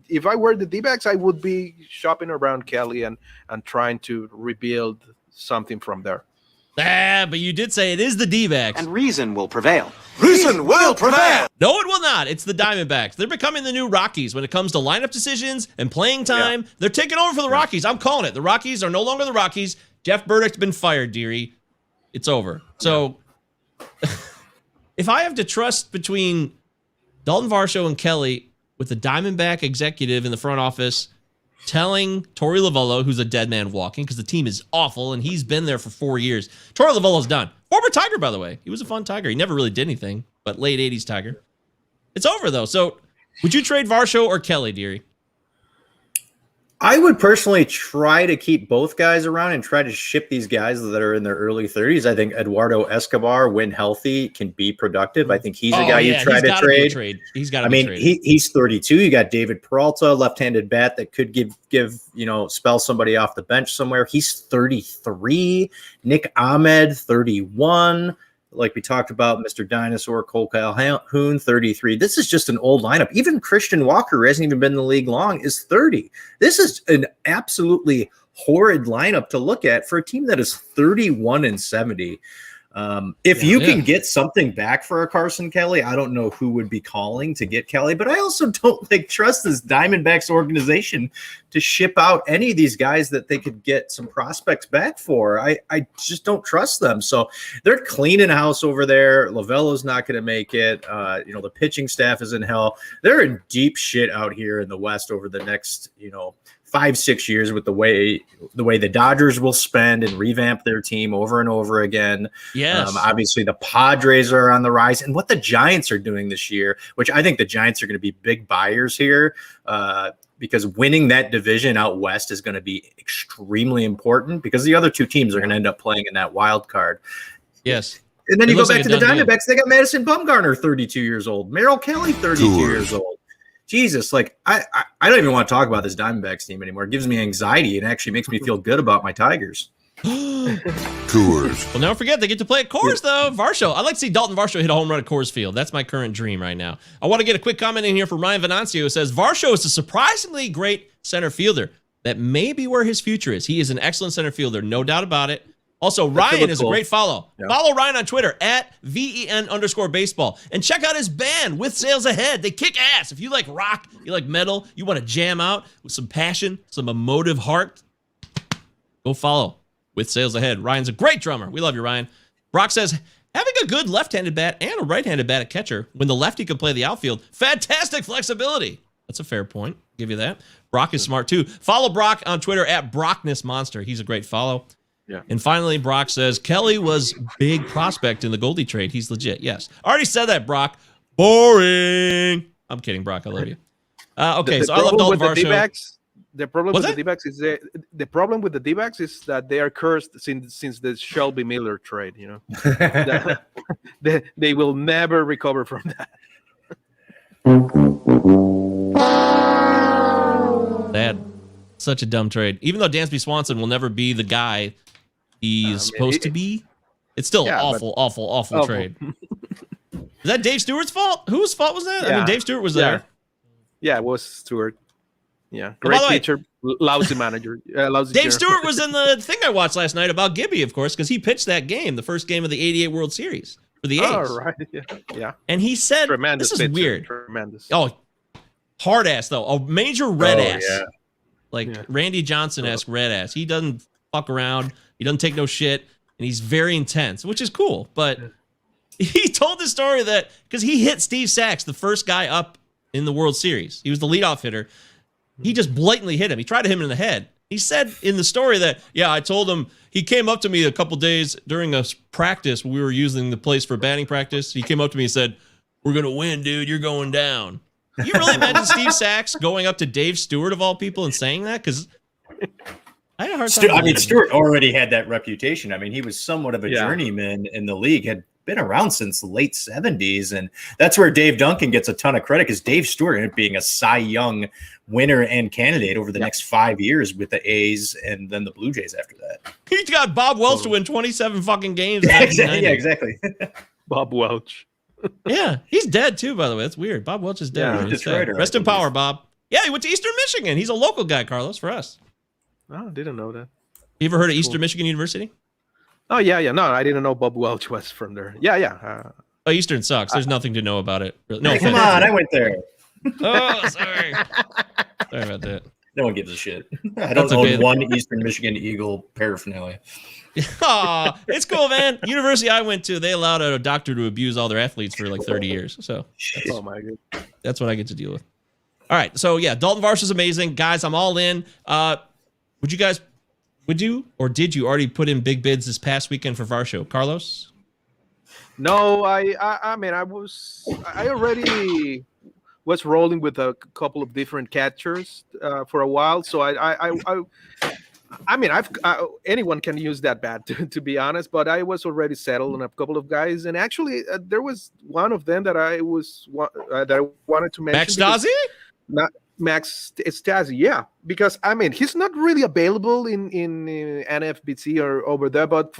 If I were the D-backs, I would be shopping around Kelly and trying to rebuild something from there. But you did say it is the D-backs. And reason will prevail. Reason will prevail. No, it will not. It's the Diamondbacks. They're becoming the new Rockies when it comes to lineup decisions and playing time. Yeah. They're taking over for the Rockies. I'm calling it. The Rockies are no longer the Rockies. Jeff Burdick's been fired, dearie. It's over. So if I have to trust between Dalton Varsho and Kelly with the Diamondback executive in the front office telling Torey Lovullo, who's a dead man walking because the team is awful and he's been there for 4 years. Torey Lovullo's done. Former Tiger, by the way. He was a fun Tiger. He never really did anything, but late 80s Tiger. It's over, though. So would you trade Varsho or Kelly, dearie? I would personally try to keep both guys around and try to ship these guys that are in their early 30s. I think Eduardo Escobar, when healthy, can be productive. I think he's a guy you try to trade. He's got to be traded. He's 32. You got David Peralta, left-handed bat that could give spell somebody off the bench somewhere. He's 33. Nick Ahmed, 31. Like we talked about, Mr. Dinosaur, Cole Calhoun, 33. This is just an old lineup. Even Christian Walker, who hasn't even been in the league long, is 30. This is an absolutely horrid lineup to look at for a team that is 31-70. If you can get something back for a Carson Kelly, I don't know who would be calling to get Kelly, but I also don't trust this Diamondbacks organization to ship out any of these guys that they could get some prospects back for. I just don't trust them. So they're cleaning house over there. Lavello's not going to make it. The pitching staff is in hell. They're in deep shit out here in the West over the next, 5-6 years with the way the Dodgers will spend and revamp their team over and over again. Yes. Obviously the Padres are on the rise, and what the Giants are doing this year, which I think the Giants are going to be big buyers here, because winning that division out West is going to be extremely important because the other two teams are going to end up playing in that wild card. Yes. And then you go back to the Diamondbacks. They got Madison Bumgarner, 32 years old. Merrill Kelly, 32 years old. Jesus, I don't even want to talk about this Diamondbacks team anymore. It gives me anxiety and actually makes me feel good about my Tigers. Coors. Well, never forget, they get to play at Coors, though. Varsho. I'd like to see Dalton Varsho hit a home run at Coors Field. That's my current dream right now. I want to get a quick comment in here from Ryan Venancio, who says, Varsho is a surprisingly great center fielder. That may be where his future is. He is an excellent center fielder, no doubt about it. Also, Ryan is a great follow. Yeah. Follow Ryan on Twitter at VEN_baseball. And check out his band, With Sales Ahead. They kick ass. If you like rock, you like metal, you want to jam out with some passion, some emotive heart, go follow With Sales Ahead. Ryan's a great drummer. We love you, Ryan. Brock says, having a good left-handed bat and a right-handed bat at catcher when the lefty can play the outfield, fantastic flexibility. That's a fair point. Give you that. Brock is smart, too. Follow Brock on Twitter at BrocknessMonster. He's a great follow. Yeah. And finally, Brock says, Kelly was big prospect in the Goldie trade. He's legit. Yes. I already said that, Brock. Boring. I'm kidding, Brock. I love you. Okay, so I love Dalton Varsho. The problem with the D-backs is that they are cursed since the Shelby Miller trade, they will never recover from that. That such a dumb trade. Even though Dansby Swanson will never be the guy he's supposed to be, it's still awful trade. Is that Dave Stewart's fault? Whose fault was that? I mean, Dave Stewart was there. Yeah, it was Stewart. Yeah, great pitcher, lousy manager. Dave Stewart was in the thing I watched last night about Gibby, of course, because he pitched that game, the first game of the '88 World Series for the A's. Oh, right. Yeah. And he said, "Tremendous this is pitcher. weird. Tremendous. Oh, hard ass though, a major red ass, Yeah. Randy Johnson-esque red ass. He doesn't fuck around. He doesn't take no shit, and he's very intense, which is cool. But he told the story that because he hit Steve Sachs, the first guy up in the World Series, he was the leadoff hitter. He just blatantly hit him. He tried to hit him in the head. He said in the story that, I told him, he came up to me a couple days during a practice. We were using the place for batting practice. He came up to me and said, "We're going to win, dude. You're going down." You really imagine Steve Sachs going up to Dave Stewart of all people and saying that? Because I had a hard time. Stewart already had that reputation. I mean, he was somewhat of a journeyman in the league, had been around since the late 70s. And that's where Dave Duncan gets a ton of credit, because Dave Stewart ended up being a Cy Young winner and candidate over the next 5 years with the A's and then the Blue Jays after that. He got Bob Welch to win 27 fucking games. Yeah, exactly. Bob Welch. Yeah, he's dead too, by the way. That's weird. Bob Welch is dead. Dead. Rest in power, Bob. Yeah, he went to Eastern Michigan. He's a local guy, Carlos, for us. Oh, I didn't know that. You ever heard of Eastern Michigan University? Oh, yeah. No, I didn't know Bob Welch was from there. Yeah. Eastern sucks. There's nothing to know about it. Really. No, hey, come on, I went there. Oh, sorry. Sorry about that. No one gives a shit. I don't own one Eastern Michigan Eagle paraphernalia. Aw, it's cool, man. University I went to, they allowed a doctor to abuse all their athletes for like 30 years. So oh my god, that's what I get to deal with. All right, so yeah, Dalton Varsho is amazing, guys. I'm all in. Would you or did you already put in big bids this past weekend for Varsho, Carlos? No, I mean, I already was rolling with a couple of different catchers for a while, so I mean, anyone can use that bat, to be honest, but I was already settled on a couple of guys, and actually there was one of them that I wanted to mention. Max Stassi? Max Stassi, yeah, because I mean he's not really available in NFBC or over there, but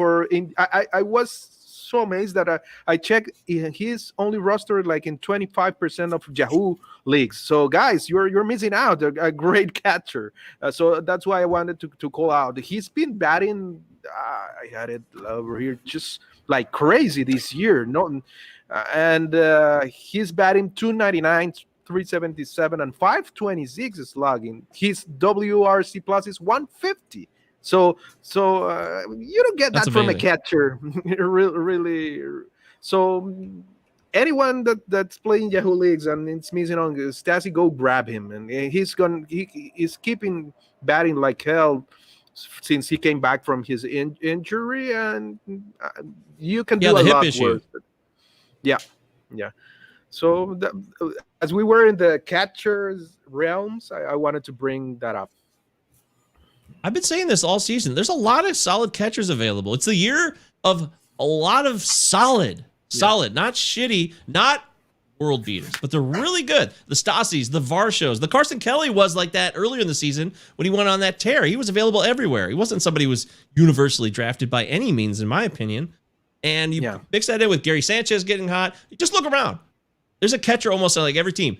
I was so amazed that I checked, he's only rostered like in 25% of Yahoo leagues. So guys, you're missing out a great catcher. So that's why I wanted to call out. He's been batting I had it over here just like crazy this year. No, and he's batting 299, 377, and 526 is slugging. His WRC plus is 150. So you don't get That's that from a amazing. catcher, really. So anyone that's playing Yahoo leagues and it's missing on Stassi, go grab him, and he's keeping batting like hell since he came back from his injury, and you can do the a hip lot issue. worse. Yeah. So as we were in the catcher's realms, I wanted to bring that up. I've been saying this all season. There's a lot of solid catchers available. It's the year of a lot of solid, not shitty, not world beaters, but they're really good. The Stasis, the Varshos, the Carson Kelly was like that earlier in the season when he went on that tear. He was available everywhere. He wasn't somebody who was universally drafted by any means, in my opinion. And you mix that in with Gary Sanchez getting hot. Just look around. There's a catcher almost on like every team.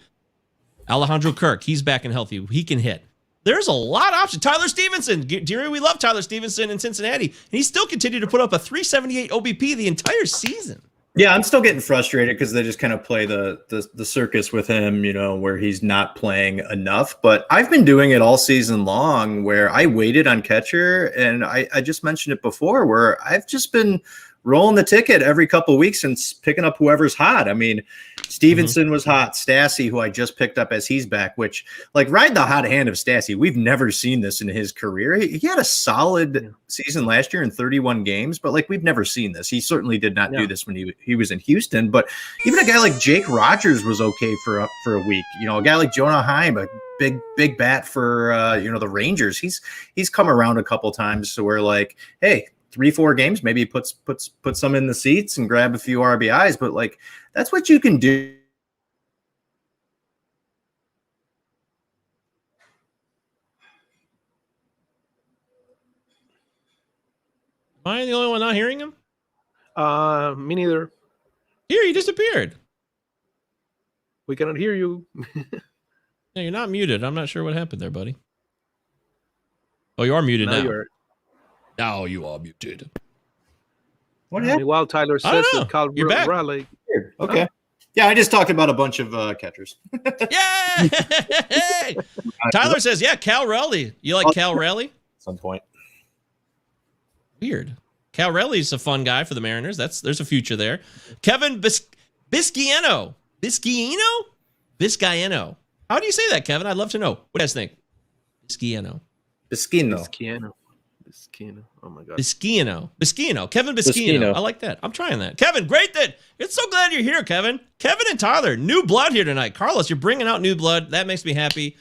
Alejandro Kirk, he's back and healthy. He can hit. There's a lot of options. Tyler Stevenson. Deary, we love Tyler Stevenson in Cincinnati. And he still continued to put up a 378 OBP the entire season. Yeah, I'm still getting frustrated because they just kind of play the circus with him, where he's not playing enough. But I've been doing it all season long where I waited on catcher. And I just mentioned it before where I've just been rolling the ticket every couple of weeks and picking up whoever's hot. I mean, Stevenson was hot. Stassi, who I just picked up as he's back, which ride the hot hand of Stassi. We've never seen this in his career. He had a solid season last year in 31 games, but we've never seen this. He certainly did not do this when he was in Houston, but even a guy like Jake Rogers was okay for a week. A guy like Jonah Heim, a big bat for, the Rangers. He's come around a couple times. So we're hey, 3-4 games, maybe put some in the seats and grab a few RBIs, but that's what you can do. Am I the only one not hearing him? Me neither. Here, he disappeared. We cannot hear you. Yeah, you're not muted. I'm not sure what happened there, buddy. Oh, you are muted now. Now you are muted. What happened? While Tyler says that Cal You're back. Raleigh. Okay. Yeah, I just talked about a bunch of catchers. Yeah. Tyler says, Cal Raleigh. You like Cal Raleigh? At some point. Weird. Cal Raleigh's a fun guy for the Mariners. There's a future there. Kevin Bisciano. Bisciano. How do you say that, Kevin? I'd love to know. What do you guys think? Bisciano. Oh my God. Bisciano. Kevin Bisciano. I like that. I'm trying that. Kevin, great that. It's so glad you're here, Kevin. Kevin and Tyler, new blood here tonight. Carlos, you're bringing out new blood. That makes me happy.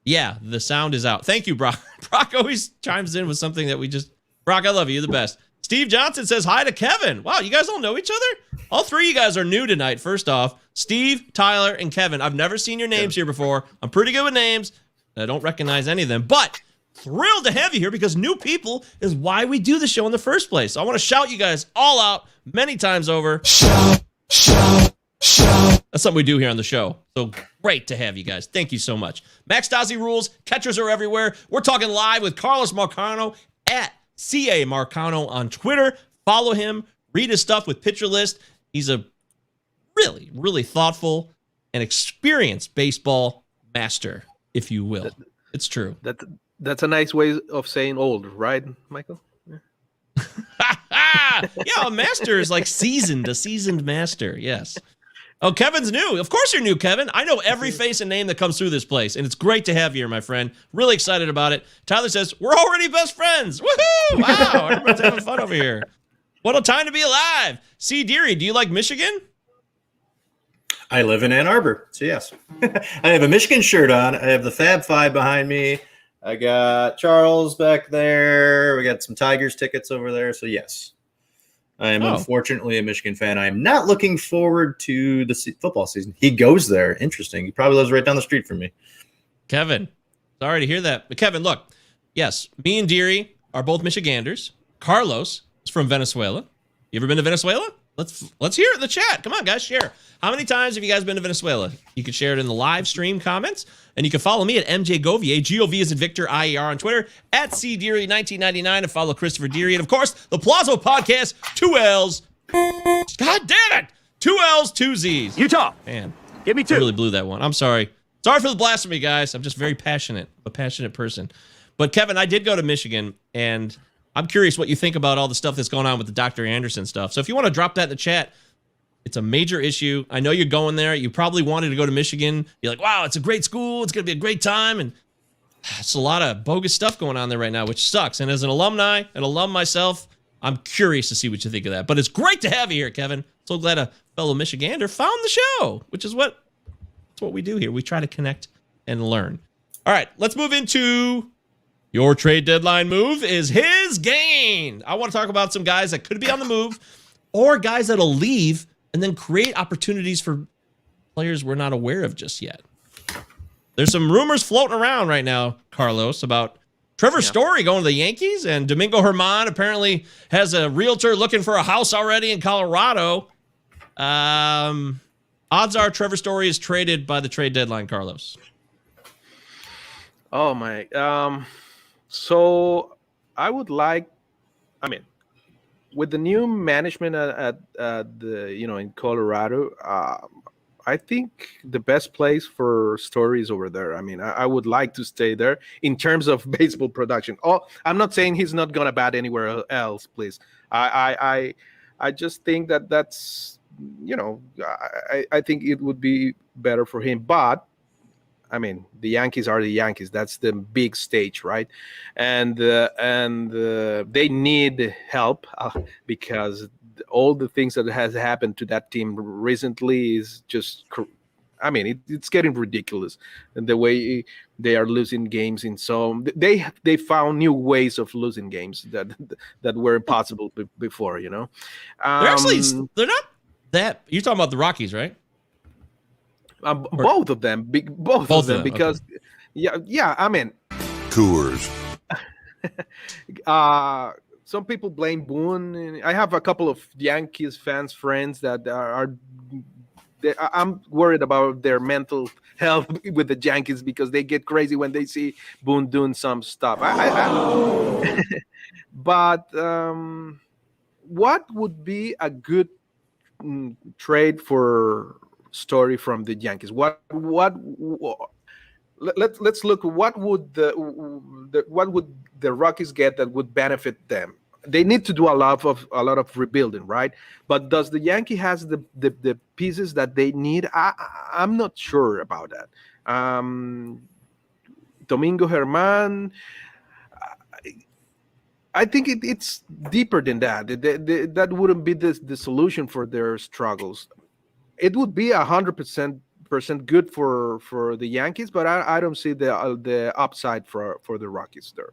Yeah, the sound is out. Thank you, Brock. Brock always chimes in with something that we just... Brock, I love you. You're the best. Steve Johnson says hi to Kevin. Wow, you guys all know each other? All three of you guys are new tonight. First off, Steve, Tyler, and Kevin. I've never seen your names here before. I'm pretty good with names. I don't recognize any of them, but... thrilled to have you here because new people is why we do the show in the first place. So I want to shout you guys all out many times over. Shout. That's something we do here on the show. So great to have you guys. Thank you so much. Max Stassi rules. Catchers are everywhere. We're talking live with Carlos Marcano at CA Marcano on Twitter. Follow him. Read his stuff with Pitcher List. He's a really, really thoughtful and experienced baseball master, if you will. It's true. That's a nice way of saying old, right, Michael? Yeah, a master is like seasoned, a seasoned master. Yes. Oh, Kevin's new. Of course you're new, Kevin. I know every face and name that comes through this place, and it's great to have you here, my friend. Really excited about it. Tyler says, we're already best friends. Woohoo! Wow, everyone's having fun over here. What a time to be alive. C. Deary, do you like Michigan? I live in Ann Arbor, so yes. I have a Michigan shirt on. I have the Fab Five behind me. I got Charles back there. We got some Tigers tickets over there. So, yes, I am unfortunately a Michigan fan. I am not looking forward to the football season. He goes there. Interesting. He probably lives right down the street from me. Kevin, sorry to hear that. But Kevin, look, yes, me and Deary are both Michiganders. Carlos is from Venezuela. You ever been to Venezuela? Let's hear it in the chat. Come on, guys, share. How many times have you guys been to Venezuela? You can share it in the live stream comments, and you can follow me at MJ Govier, G-O-V as in Victor, I-E-R on Twitter, at CDeary1999, and follow Christopher Deary. And, of course, the Plazo Podcast, 2 L's. God damn it! 2 L's, 2 Z's. Utah. Man, Give me 2. I really blew that one. I'm sorry. Sorry for the blasphemy, guys. I'm just very passionate, a passionate person. But, Kevin, I did go to Michigan, and I'm curious what you think about all the stuff that's going on with the Dr. Anderson stuff. So if you want to drop that in the chat, it's a major issue. I know you're going there. You probably wanted to go to Michigan. You're like, wow, it's a great school. It's going to be a great time. And it's a lot of bogus stuff going on there right now, which sucks. And as an alum myself, I'm curious to see what you think of that. But it's great to have you here, Kevin. So glad a fellow Michigander found the show, which is that's what we do here. We try to connect and learn. All right, let's move into your trade deadline move is his gain. I want to talk about some guys that could be on the move or guys that'll leave and then create opportunities for players we're not aware of just yet. There's some rumors floating around right now, Carlos, about Trevor Story going to the Yankees, and Domingo Germán apparently has a realtor looking for a house already in Colorado. Odds are Trevor Story is traded by the trade deadline, Carlos. Oh my. So I would like, with the new management at the in Colorado, I think the best place for Story is over there. I would like to stay there in terms of baseball production. Oh, I'm not saying he's not gonna bat anywhere else, please. I just think that's I think it would be better for him, but. The Yankees are the Yankees. That's the big stage, right? And they need help because all the things that has happened to that team recently is just, it's getting ridiculous. And the way they are losing games they found new ways of losing games that were impossible before. They're not that. You're talking about the Rockies, right? Both of them, both of them, because okay. Coors. Some people blame Boone. I have a couple of Yankees friends that I'm worried about their mental health with the Yankees because they get crazy when they see Boone doing some stuff. But what would be a good trade for Story from the Yankees? Let's look. What would the Rockies get that would benefit them? They need to do a lot of rebuilding, right? But does the Yankee has the pieces that they need? I'm not sure about that. Domingo Germán, I think it's deeper than that. That wouldn't be the solution for their struggles. It would be 100% good for the Yankees, but I don't see the upside for the Rockies there.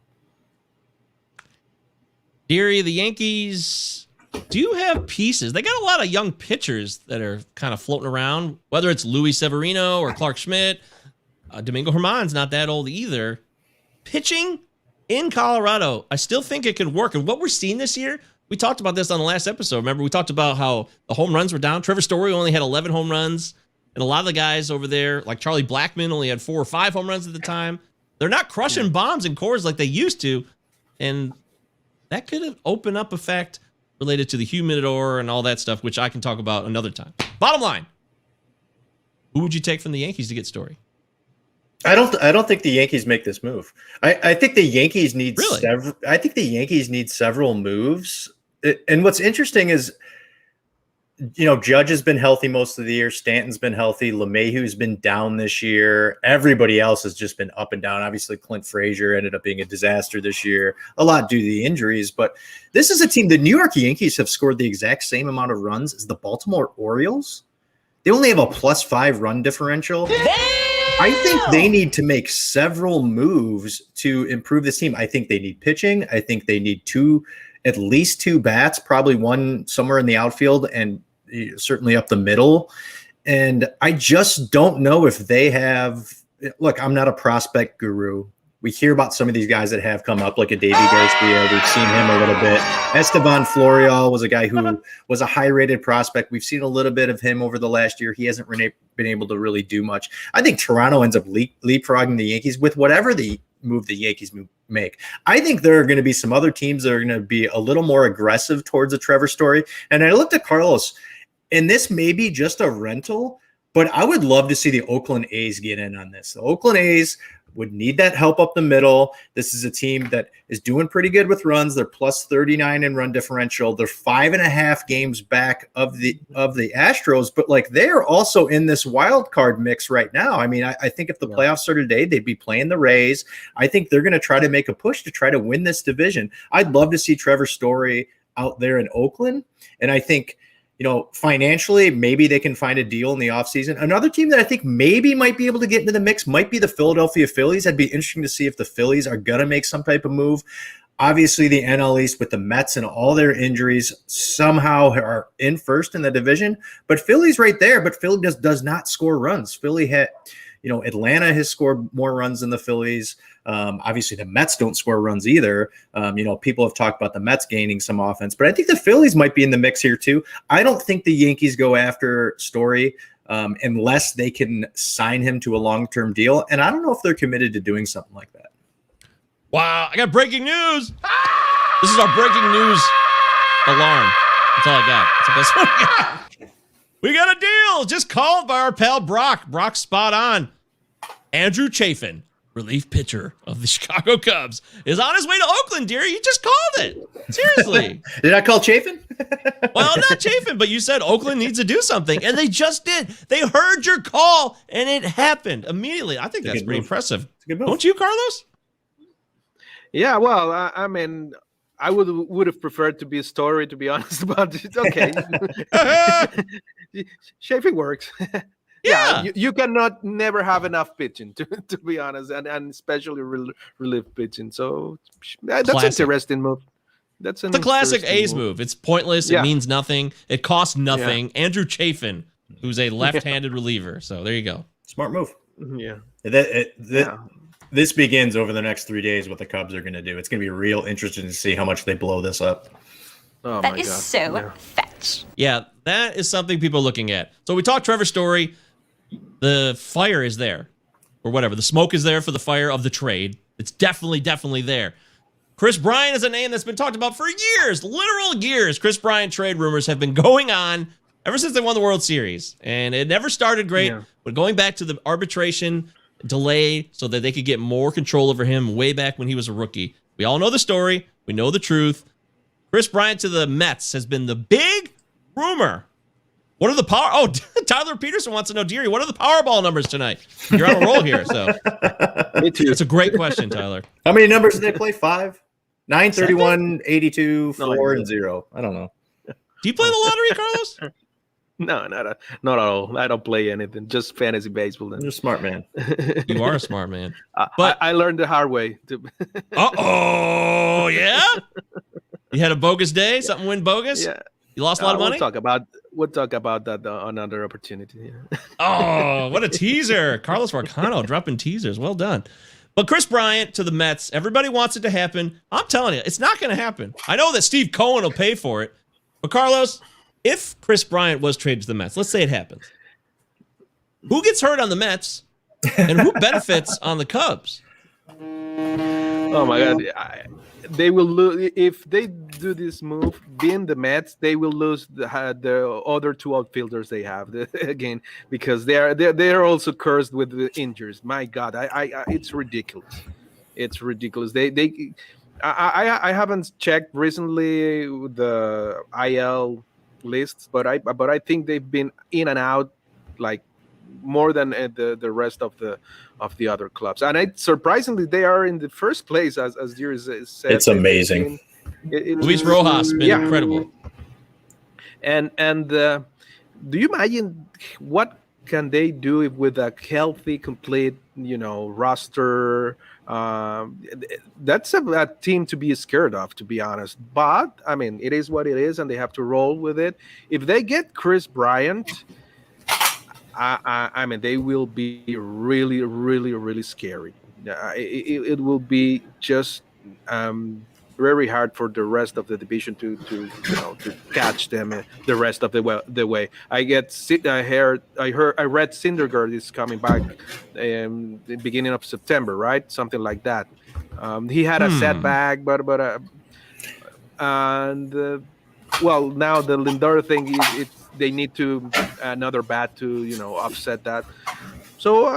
Deary, the Yankees do have pieces. They got a lot of young pitchers that are kind of floating around, whether it's Luis Severino or Clark Schmidt. Domingo Germán's not that old either. Pitching in Colorado, I still think it could work. And what we're seeing this year, we talked about this on the last episode. Remember, we talked about how the home runs were down. Trevor Story only had 11 home runs. And a lot of the guys over there, like Charlie Blackmon, only had 4 or 5 home runs at the time. They're not crushing bombs in cores like they used to. And that could have opened up effect related to the humidor and all that stuff, which I can talk about another time. Bottom line, who would you take from the Yankees to get Story? I don't think the Yankees make this move. I think the Yankees need several moves. And what's interesting is, Judge has been healthy most of the year. Stanton's been healthy. LeMahieu's been down this year. Everybody else has just been up and down. Obviously, Clint Frazier ended up being a disaster this year, a lot due to the injuries. But this is a team. The New York Yankees have scored the exact same amount of runs as the Baltimore Orioles. They only have a +5 run differential. I think they need to make several moves to improve this team. I think they need pitching. I think they need at least 2 bats, probably one somewhere in the outfield and certainly up the middle. And I just don't know if they have – look, I'm not a prospect guru, we hear about some of these guys that have come up, like a Davey Garcia. We've seen him a little bit. Esteban Florial was a guy who was a high-rated prospect. We've seen a little bit of him over the last year. He hasn't been able to really do much. I think Toronto ends up leapfrogging the Yankees with whatever the move the Yankees make. I think there are going to be some other teams that are going to be a little more aggressive towards a Trevor Story. And I looked at Carlos, and this may be just a rental, but I would love to see the Oakland A's get in on this. The Oakland A's would need that help up the middle. This is a team that is doing pretty good with runs. They're plus 39 in run differential. They're 5.5 games back of the Astros, but like they're also in this wild card mix right now. I mean, I think if the playoffs started today, they'd be playing the Rays. I think they're going to try to make a push to try to win this division. I'd love to see Trevor Story out there in Oakland. And I think, financially, maybe they can find a deal in the offseason. Another team that I think maybe might be able to get into the mix might be the Philadelphia Phillies. I'd be interesting to see if the Phillies are going to make some type of move. Obviously, the NL East with the Mets and all their injuries somehow are in first in the division. But Philly's right there, but Philly does not score runs. Philly had, Atlanta has scored more runs than the Phillies. Obviously, the Mets don't score runs either. People have talked about the Mets gaining some offense, but I think the Phillies might be in the mix here too. I don't think the Yankees go after Story unless they can sign him to a long-term deal, and I don't know if they're committed to doing something like that. Wow, I got breaking news. This is our breaking news alarm. That's all I got. That's the best one I got. We got a deal just called by our pal Brock. Brock's spot on. Andrew Chafin, relief pitcher of the Chicago Cubs, is on his way to Oakland, dear. You just called it. Seriously. Did I call Chafin? Well, not Chafin, but you said Oakland needs to do something, and they just did. They heard your call, and it happened immediately. I think that's pretty impressive. Don't you, Carlos? Yeah, well, I mean, I would have preferred to be a Story, to be honest, but it's okay. Chafin works. Yeah, you cannot never have enough pitching, to be honest, and especially relief pitching. So that's an interesting move. That's the classic A's move. It's pointless. It means nothing. It costs nothing. Yeah. Andrew Chafin, who's a left-handed reliever. So there you go. Smart move. Yeah. This begins over the next 3 days. What the Cubs are going to do. It's going to be real interesting to see how much they blow this up. Oh, that is so fetch. Yeah, that is something people are looking at. So we talked Trevor Story. The fire is there, or whatever. The smoke is there for the fire of the trade. It's definitely there. Chris Bryant is a name that's been talked about for years, literal years. Chris Bryant trade rumors have been going on ever since they won the World Series. And it never started great, but going back to the arbitration delay so that they could get more control over him way back when he was a rookie. We all know the story. We know the truth. Chris Bryant to the Mets has been the big rumor. What are the power? Oh, Tyler Peterson wants to know, Deary, what are the Powerball numbers tonight? You're on a roll here, so. Me too. It's a great question, Tyler. How many numbers did they play? 5? 9, 31, 82, 4, and 0. I don't know. Do you play the lottery, Carlos? No, not at all. I don't play anything. Just fantasy baseball. Then. You're a smart man. You are a smart man. But I learned the hard way. Uh-oh, yeah? You had a bogus day? Something went bogus? Yeah. You lost a lot of money? We'll talk about that on another opportunity. Yeah. Oh, what a teaser. Carlos Marcano dropping teasers. Well done. But Chris Bryant to the Mets, everybody wants it to happen. I'm telling you, it's not going to happen. I know that Steve Cohen will pay for it. But Carlos, if Chris Bryant was traded to the Mets, let's say it happens. Who gets hurt on the Mets and who benefits on the Cubs? Oh, my God. They will lose if they do this move. Being the Mets, they will lose the other two outfielders they have again because they're also cursed with the injuries. My God, it's ridiculous. It's ridiculous. I haven't checked recently the IL lists, but I think they've been in and out like more than the rest of the other clubs, and surprisingly they are in the first place as Deere said. It's amazing. Luis Rojas been incredible. And do you imagine what can they do with a healthy, complete roster? That's a team to be scared of, to be honest. But I mean, it is what it is, and they have to roll with it. If they get Chris Bryant, I mean, they will be really, really, really scary it will be just very hard for the rest of the division to to catch them the rest of the way. I read Syndergaard is coming back the beginning of September, right? Something like that. He had a setback, but well, now the Lindor thing, they need to another bat to offset that. So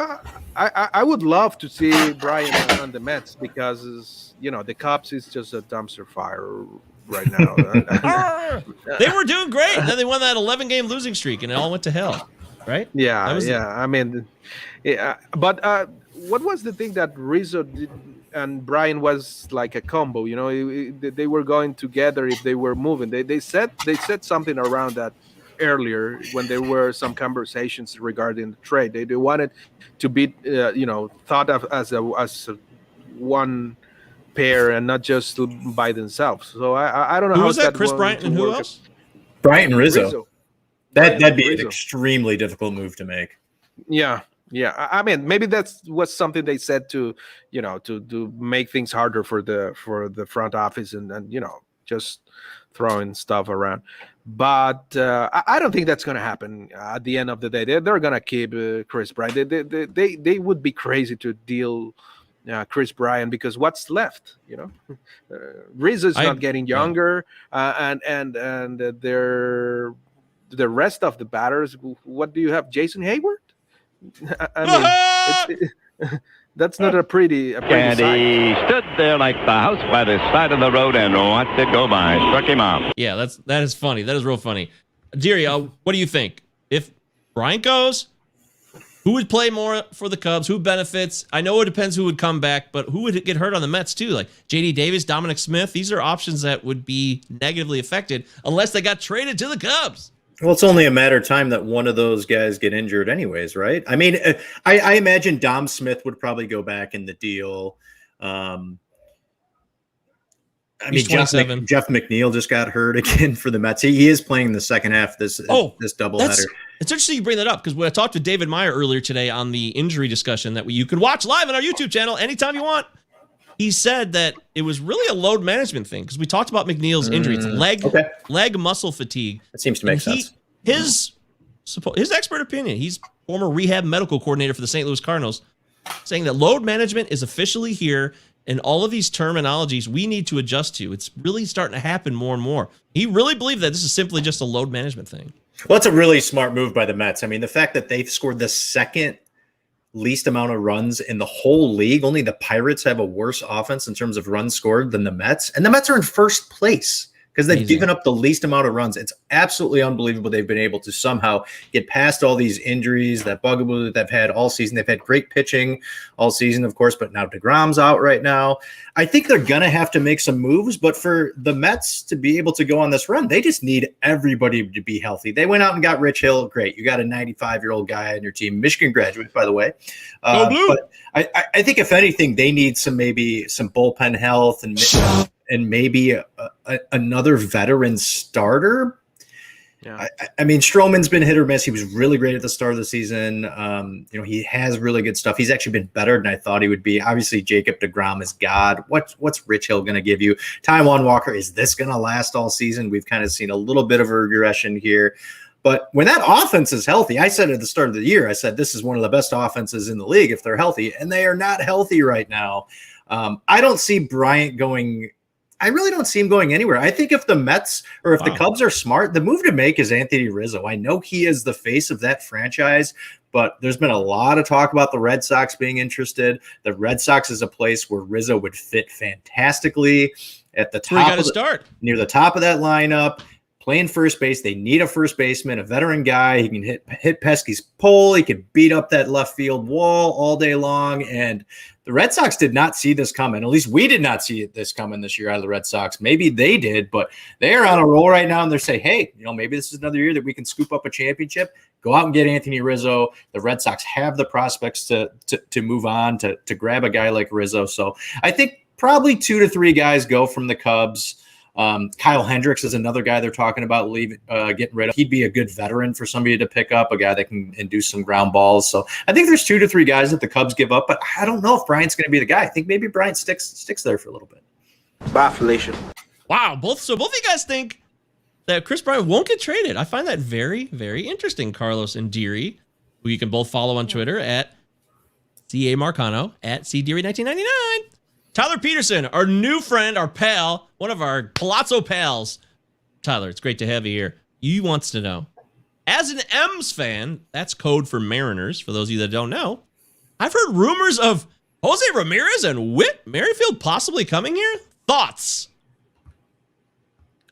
I would love to see Brian on the Mets because the Cubs is just a dumpster fire right now. They were doing great, and then they won that 11-game losing streak, and it all went to hell, right? Yeah. I mean, but what was the thing that Rizzo did and Brian was like a combo? They were going together if they were moving. They said something around that earlier when there were some conversations regarding the trade. They wanted to be thought of as a one pair and not just by themselves. So I don't know who how was that. Chris Bryant and who else? Bryant and Rizzo. That'd be Rizzo. an extremely difficult move to make. Yeah. I mean, maybe was something they said to make things harder for the front office and just throwing stuff around. But I don't think that's going to happen at the end of the day. They're going to keep Chris Bryant. They would be crazy to deal Chris Bryant because what's left? Rizzo's not getting younger, and the rest of the batters. What do you have? Jason Hayward. I mean, that's not a pretty And sight. he stood there like the house by the side of the road and watched it go by. Struck him out. Yeah, that is funny. That is real funny. Deary, what do you think? If Bryant goes, who would play more for the Cubs? Who benefits? I know it depends who would come back, but who would get hurt on the Mets too? Like J.D. Davis, Dominic Smith. These are options that would be negatively affected unless they got traded to the Cubs. Well, it's only a matter of time that one of those guys get injured anyways, right? I mean, I imagine Dom Smith would probably go back in the deal. I mean, Jeff McNeil just got hurt again for the Mets. He is playing the second half of this doubleheader. It's interesting you bring that up because when I talked to David Meyer earlier today on the injury discussion that you can watch live on our YouTube channel anytime you want, he said that it was really a load management thing because we talked about McNeil's injury. It's leg muscle fatigue. That seems to make sense. His expert opinion, he's former rehab medical coordinator for the St. Louis Cardinals, saying that load management is officially here and all of these terminologies we need to adjust to. It's really starting to happen more and more. He really believed that this is simply just a load management thing. Well, it's a really smart move by the Mets. I mean, the fact that they've scored the second least amount of runs in the whole league. Only the Pirates have a worse offense in terms of runs scored than the Mets. And the Mets are in first place because they've given up the least amount of runs. It's absolutely unbelievable they've been able to somehow get past all these injuries, that bugaboo that they've had all season. They've had great pitching all season, of course, but now DeGrom's out right now. I think they're going to have to make some moves, but for the Mets to be able to go on this run, they just need everybody to be healthy. They went out and got Rich Hill. Great. You got a 95-year-old guy on your team, Michigan graduate, by the way. But I think if anything, they need maybe some bullpen health and maybe another veteran starter. Yeah. I mean, Stroman's been hit or miss. He was really great at the start of the season. He has really good stuff. He's actually been better than I thought he would be. Obviously, Jacob deGrom is God. What's Rich Hill going to give you? Taijuan Walker, is this going to last all season? We've kind of seen a little bit of a regression here. But when that offense is healthy, I said at the start of the year, I said this is one of the best offenses in the league if they're healthy, and they are not healthy right now. I don't see Bryant going – I really don't see him going anywhere. I think if the Mets or if the Cubs are smart, the move to make is Anthony Rizzo. I know he is the face of that franchise, but there's been a lot of talk about the Red Sox being interested. The Red Sox is a place where Rizzo would fit fantastically at the top. Near the top of that lineup, playing first base. They need a first baseman, a veteran guy. He can hit Pesky's pole. He can beat up that left field wall all day long. And the Red Sox did not see this coming. At least we did not see this coming this year out of the Red Sox. Maybe they did, but they are on a roll right now, and they're saying, hey, maybe this is another year that we can scoop up a championship. Go out and get Anthony Rizzo. The Red Sox have the prospects to move on, to grab a guy like Rizzo. So I think probably 2 to 3 guys go from the Cubs. Kyle Hendricks is another guy they're talking about getting rid of. He'd be a good veteran for somebody to pick up, a guy that can do some ground balls. So I think there's 2 to 3 guys that the Cubs give up, but I don't know if Bryant's going to be the guy. I think maybe Bryant sticks there for a little bit. Bye, Felicia. Wow, both of you guys think that Chris Bryant won't get traded. I find that very, very interesting. Carlos and Deary, who you can both follow on Twitter at CA Marcano, at CDeary1999. Tyler Peterson, our new friend, our pal, one of our Palazzo pals. Tyler, it's great to have you here. He wants to know, as an M's fan, that's code for Mariners, for those of you that don't know, I've heard rumors of Jose Ramirez and Whit Merrifield possibly coming here. Thoughts?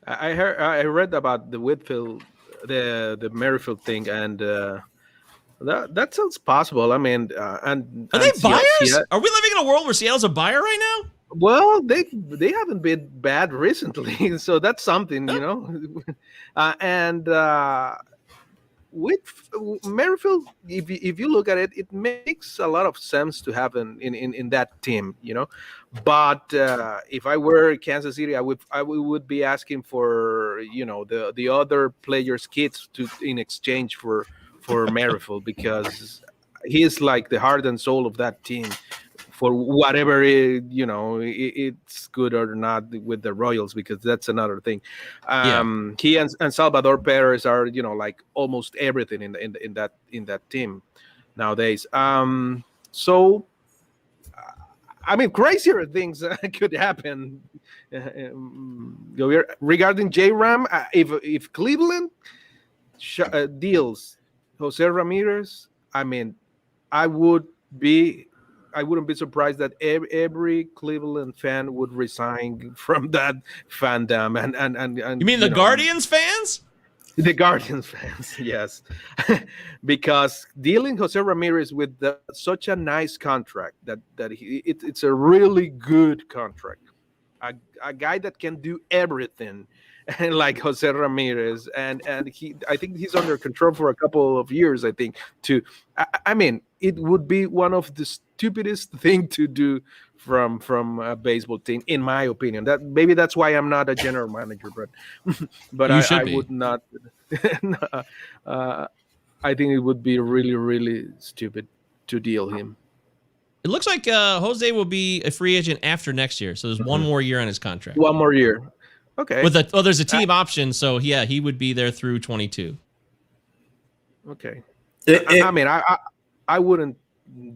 I read about the Whitfield, the Merrifield thing, and that sounds possible. I mean, and are they buyers? Are we living in a world where Seattle's a buyer right now? Well, they haven't been bad recently, so that's something, you know. And with Merrifield, if you look at it, it makes a lot of sense to have in that team, you know. But if I were Kansas City, I would be asking for, you know, the other players' kids in exchange for Merrifield, because he is like the heart and soul of that team. For whatever it's good or not with the Royals, because that's another thing. He and Salvador Perez are, you know, like almost everything in that team nowadays. So I mean, crazier things could happen. Regarding J-Ram, if Cleveland deals Jose Ramirez, I mean, I wouldn't be surprised that every Cleveland fan would resign from that fandom. And you mean the Guardians fans? The Guardians fans, yes. Because dealing Jose Ramirez with such a nice contract, it's a really good contract. A guy that can do everything, and like Jose Ramirez, and I think he's under control for a couple of years, I think, too. I mean, it would be one of the stupidest thing to do from a baseball team, in my opinion. That maybe that's why I'm not a general manager, but I would not. I think it would be really, really stupid to deal him. It looks like Jose will be a free agent after next year, so there's one more year on his contract. One more year. Okay. There's a team option, so yeah, he would be there through 22. Okay. I mean, I wouldn't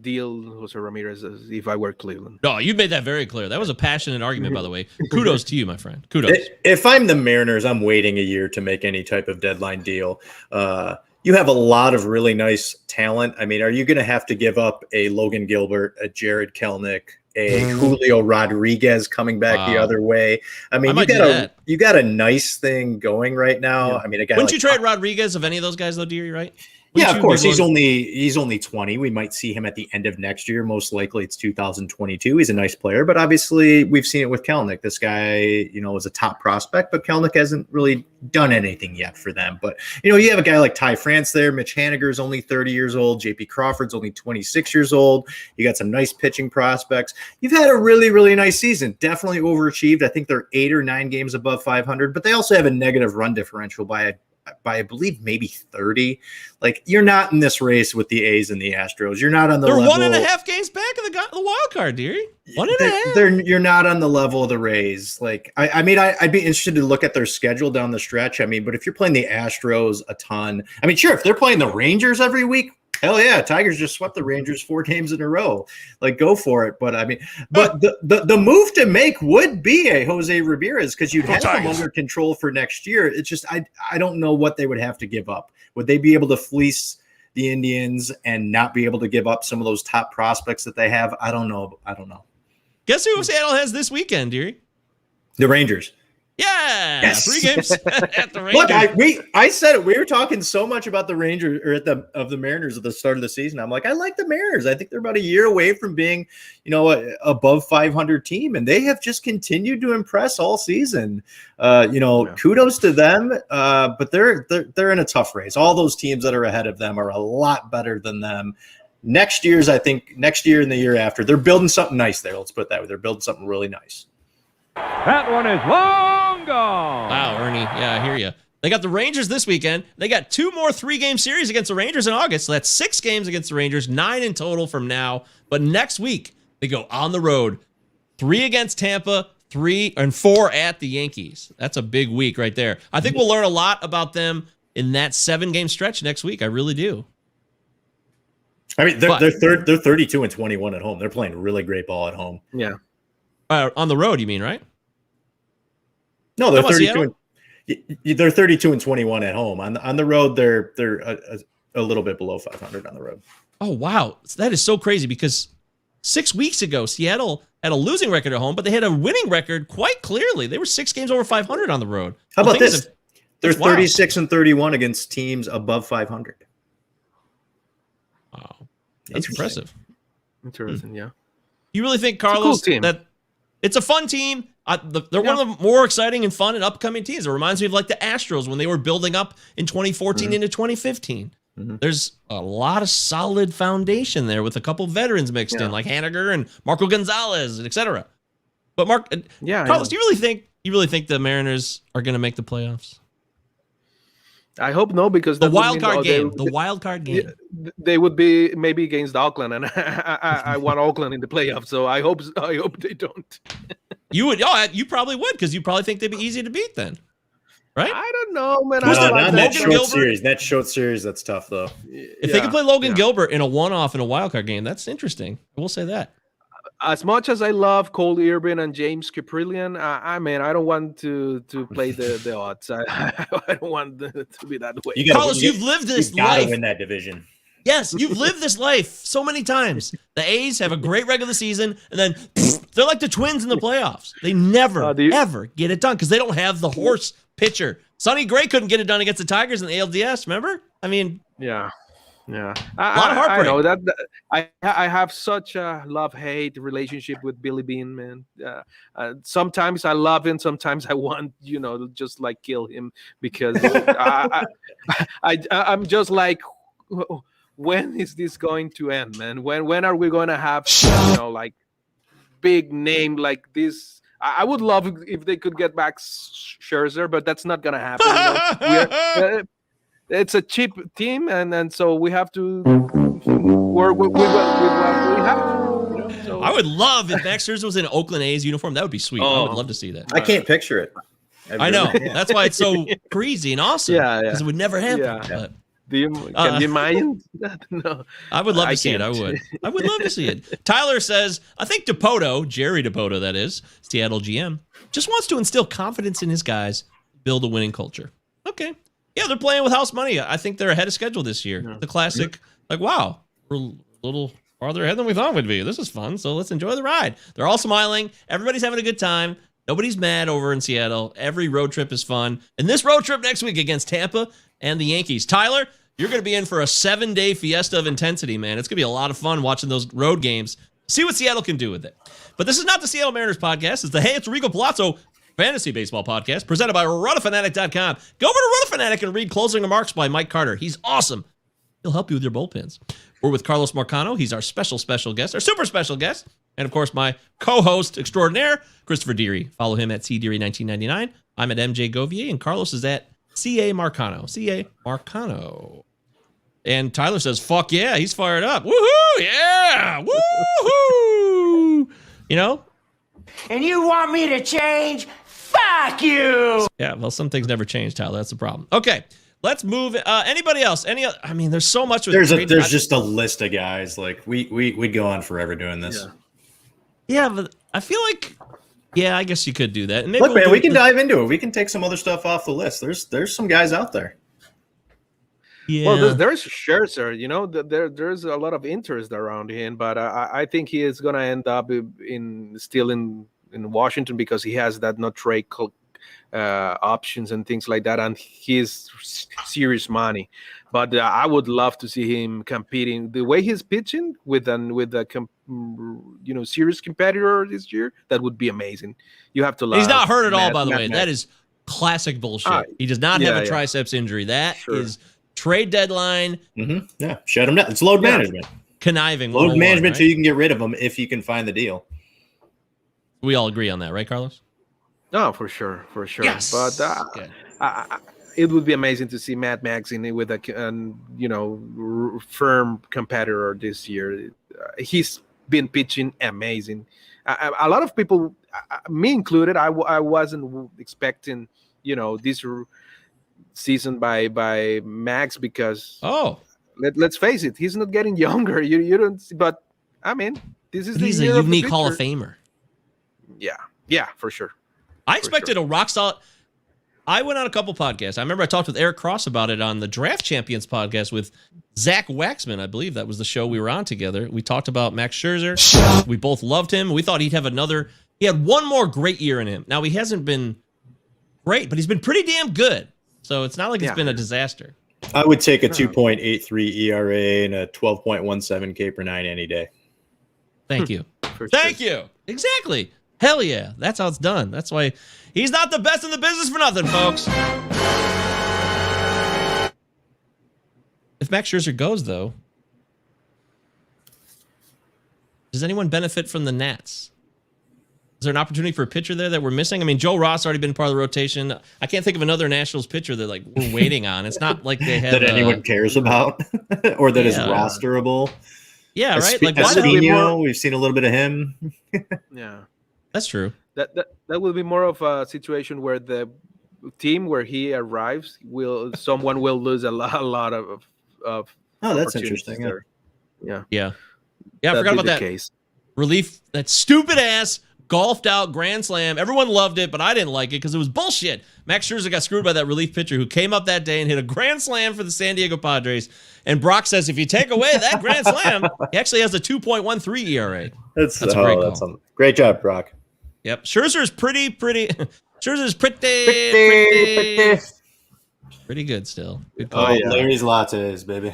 deal Jose Ramirez if I were Cleveland. No, you made that very clear. That was a passionate argument, by the way. Kudos to you, my friend. Kudos. If I'm the Mariners, I'm waiting a year to make any type of deadline deal. You have a lot of really nice talent. I mean, are you going to have to give up a Logan Gilbert, a Jared Kelenic, a Julio Rodriguez coming back the other way? I mean, you got a nice thing going right now. Yeah. I mean, wouldn't you trade Rodriguez of any of those guys, though, Deary, right? Yeah, of course. He's only 20. We might see him at the end of next year. Most likely it's 2022. He's a nice player, but obviously we've seen it with Kelenic. This guy, you know, is a top prospect, but Kelenic hasn't really done anything yet for them. But, you know, you have a guy like Ty France there. Mitch Haniger's only 30 years old. JP Crawford's only 26 years old. You got some nice pitching prospects. You've had a really, really nice season. Definitely overachieved. I think they're 8 or 9 games above 500, but they also have a negative run differential by I believe maybe 30. Like, you're not in this race with the A's and the Astros. You're not on the level. They're 1.5 games back of the wild card, dearie. 1.5. You're not on the level of the Rays. Like, I mean, I'd be interested to look at their schedule down the stretch. I mean, but if you're playing the Astros a ton, I mean, sure, if they're playing the Rangers every week, hell yeah, Tigers just swept the Rangers 4 games in a row. Like, go for it. But I mean, but the move to make would be a Jose Ramirez, because you'd have him under control for next year. It's just I don't know what they would have to give up. Would they be able to fleece the Indians and not be able to give up some of those top prospects that they have? I don't know. Guess who Seattle has this weekend, dearie? The Rangers. Yeah, yes. 3 games at the Rangers. Look, I said it. We were talking so much about the Rangers of the Mariners at the start of the season. I'm like, I like the Mariners. I think they're about a year away from being, you know, above 500 team, and they have just continued to impress all season. Kudos to them. But they're in a tough race. All those teams that are ahead of them are a lot better than them. Next year and the year after, they're building something nice there. Let's put it that way. They're building something really nice. That one is long Bingo! Wow, Ernie. Yeah, I hear you. They got the Rangers this weekend. They got 2 more 3-game series against the Rangers in August. So that's 6 games against the Rangers, 9 in total from now. But next week, they go on the road. 3 against Tampa, 3 and 4 at the Yankees. That's a big week right there. I think we'll learn a lot about them in that 7-game stretch next week. I really do. I mean, they're 32 and 21 at home. They're playing really great ball at home. Yeah. On the road, you mean, right? No, they're 32. They're 32 and 21 at home. On the road, they're a little bit below 500 on the road. Oh wow, that is so crazy because 6 weeks ago, Seattle had a losing record at home, but they had a winning record quite clearly. They were 6 games over 500 on the road. How about this? They're 36 and 31 against teams above 500. Wow, that's impressive. Interesting, yeah. You really think, Carlos, that it's a fun team? They're one of the more exciting and fun and upcoming teams. It reminds me of like the Astros when they were building up in 2014 into 2015. There's a lot of solid foundation there with a couple veterans mixed in, like Haniger and Marco Gonzalez, et cetera. But Carlos, do you really think the Mariners are going to make the playoffs? I hope no, because the wild card game. They would be maybe against Oakland, and I want Oakland in the playoffs. So I hope they don't. You probably would, because you probably think they'd be easy to beat then, right? I don't know, man. That short series, that's tough though. If they can play Logan Gilbert in a one-off in a wild card game, that's interesting. I will say that. As much as I love Cole Irvin and James Caprillion, I don't want to play the odds. I don't want it to be that way. Carlos, you've lived this life. You gotta win that division. Yes, you've lived this life so many times. The A's have a great regular season, and then they're like the Twins in the playoffs. They never, ever get it done because they don't have the horse pitcher. Sonny Gray couldn't get it done against the Tigers in the ALDS, remember? I mean, yeah. A lot of heartbreak. I know that I have such a love-hate relationship with Billy Bean, man. Sometimes I love him, sometimes I want, just like kill him because I'm just like, when is this going to end, man? When are we going to have, like big name like this? I would love if they could get back Scherzer, but that's not going to happen. It's a cheap team, and so we have to work with what we have. So. I would love if Max Scherzer was in an Oakland A's uniform. That would be sweet. I would love to see that. I can't picture it. I know. That's why it's so crazy and awesome. Yeah. Because it would never happen. Yeah. But, can you imagine? No. I would love to see it. I would love to see it. Tyler says, I think Jerry DePoto, that is, Seattle GM, just wants to instill confidence in his guys, build a winning culture. Okay. Yeah, they're playing with house money. I think they're ahead of schedule this year. Yeah. The classic, wow, we're a little farther ahead than we thought we'd be. This is fun, so let's enjoy the ride. They're all smiling. Everybody's having a good time. Nobody's mad over in Seattle. Every road trip is fun. And this road trip next week against Tampa and the Yankees. Tyler, you're going to be in for a 7-day fiesta of intensity, man. It's going to be a lot of fun watching those road games. See what Seattle can do with it. But this is not the Seattle Mariners podcast. It's the Hey, it's Rico Palazzo Fantasy Baseball Podcast, presented by RotoFanatic.com. Go over to RotoFanatic and read closing remarks by Mike Carter. He's awesome. He'll help you with your bullpens. We're with Carlos Marcano. He's our special guest, our super special guest. And, of course, my co-host extraordinaire, Christopher Deary. Follow him at CDeary1999. I'm at MJ Govier, and Carlos is at CA Marcano. CA Marcano. And Tyler says, fuck yeah, he's fired up. Woohoo, yeah, woohoo. And you want me to change? Fuck you! Yeah, well, some things never change, Tyler. That's the problem. Okay, let's move. Anybody else? There's so much. There's just a list of guys. Like we'd go on forever doing this. Yeah, but I feel like, I guess you could do that. And maybe look, man, we can dive into it. We can take some other stuff off the list. There's some guys out there. Yeah. Well, there's Scherzer. There's a lot of interest around him, but I think he is going to end up still in Washington because he has that no trade options and things like that, and he's serious money. But I would love to see him competing the way he's pitching with a serious competitor this year. That would be amazing. You have to love. He's not hurt at all, by the way. That is classic bullshit. He does not have a triceps injury. That is trade deadline. Mm-hmm. Yeah, shut him down. It's load management. Conniving. Load management, right? So you can get rid of him if you can find the deal. We all agree on that, right, Carlos? No, for sure, for sure. Yes. But it would be amazing to see Matt Magazine with a firm competitor this year. He's been pitching amazing. A lot of people, me included, I wasn't expecting this season by Max because let's face it, he's not getting younger. You don't, but I mean, this is he's a year unique of the Hall of pitcher. Famer. Yeah, for sure. I expected a rock solid. I went on a couple podcasts. I remember I talked with Eric Cross about it on the Draft Champions podcast with Zach Waxman. I believe that was the show we were on together. We talked about Max Scherzer. We both loved him. We thought he'd have he had one more great year in him. Now, he hasn't been great, but he's been pretty damn good. So it's not like it's been a disaster. I would take a 2.83 ERA and a 12.17 K per 9 any day. Thank you. Thank you. Exactly. Hell yeah. That's how it's done. That's why he's not the best in the business for nothing, folks. If Max Scherzer goes, though, does anyone benefit from the Nats? Is there an opportunity for a pitcher there that we're missing? I mean, Joe Ross already been part of the rotation. I can't think of another Nationals pitcher that we're waiting on. It's not like they have that anyone cares about or that is rosterable. Yeah, right. Espino, we've seen a little bit of him. Yeah, that's true. That will be more of a situation where the team where he arrives someone will lose a lot of. Oh, that's interesting. Yeah. I forgot about that case. Relief. That stupid ass golfed out grand slam. Everyone loved it, but I didn't like it because it was bullshit. Max Scherzer got screwed by that relief pitcher who came up that day and hit a grand slam for the San Diego Padres. And Brock says if you take away that grand slam, he actually has a 2.13 ERA. That's a great call. Great job, Brock. Yep. Scherzer is pretty. Scherzer's pretty good still. Good call. Oh, yeah. Larry's lattes, baby.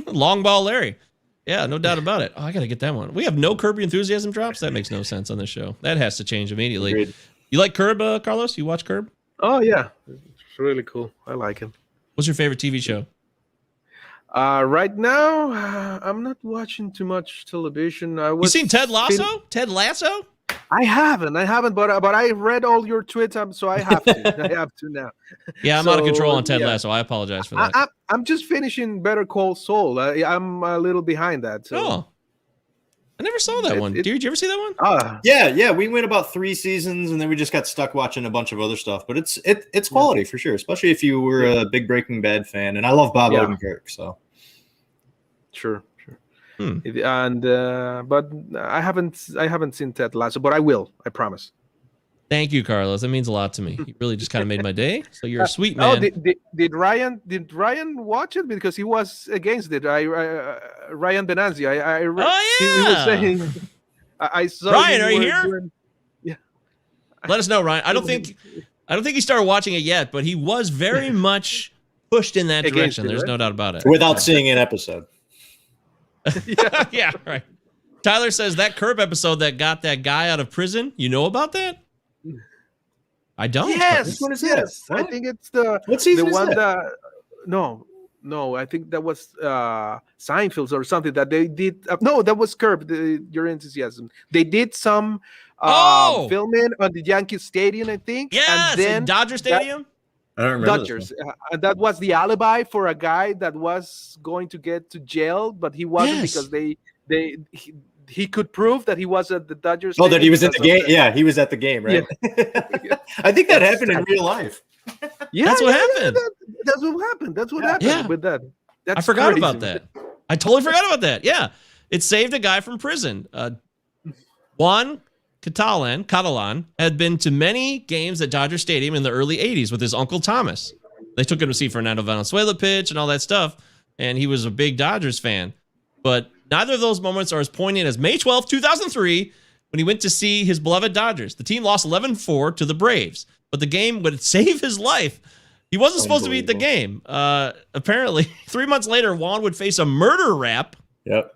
Long ball Larry. Yeah, no doubt about it. Oh, I got to get that one. We have no Curb Your Enthusiasm drops? That makes no sense on this show. That has to change immediately. Agreed. You like Curb, Carlos? You watch Curb? Oh, yeah. It's really cool. I like him. What's your favorite TV show? Right now, I'm not watching too much television. You seen Ted Lasso? Ted Lasso? I haven't, but I read all your tweets, so I have to. I have to now. Yeah, I'm out of control on Ted Lasso. I apologize for that. I'm just finishing Better Call Saul. I'm a little behind that. So. Oh, I never saw that one. Did you ever see that one? Yeah. We went about 3 seasons, and then we just got stuck watching a bunch of other stuff. But it's quality for sure, especially if you were a big Breaking Bad fan. And I love Bob Odenkirk, so sure. And but I haven't seen Ted Lasso, but I will. I promise. Thank you, Carlos. That means a lot to me. You really just kind of made my day. So you're a sweet man. Did Ryan watch it because he was against it? Ryan Benanzi. He was saying. I saw. Ryan, are you here? Yeah. Let us know, Ryan. I don't think he started watching it yet, but he was very much pushed in that direction. There's no doubt about it. Without seeing an episode. Yeah, right. Tyler says that Curb episode that got that guy out of prison. You know about that? I don't. Yes. I think it's the one that. No. I think that was Seinfeld or something that they did. No, that was Curb. Your Enthusiasm. They did some filming on the Yankee Stadium, I think. Yes, and then Dodger Stadium. I don't remember. Dodgers. And that was the alibi for a guy that was going to get to jail, but he wasn't because he could prove that he was at the Dodgers. Oh, that he was at the game. Yeah, he was at the game, right? Yeah. I think that happened in real life. Yeah, that's what happened. That's what happened. That's what happened with that. I forgot about that. I totally forgot about that. Yeah, it saved a guy from prison. Juan Catalan had been to many games at Dodger Stadium in the early 80s with his uncle Thomas. They took him to see Fernando Valenzuela pitch and all that stuff, and he was a big Dodgers fan. But neither of those moments are as poignant as May 12th, 2003, when he went to see his beloved Dodgers. The team lost 11-4 to the Braves, but the game would save his life. He wasn't supposed to be at the game. Apparently, 3 months later, Juan would face a murder rap. Yep.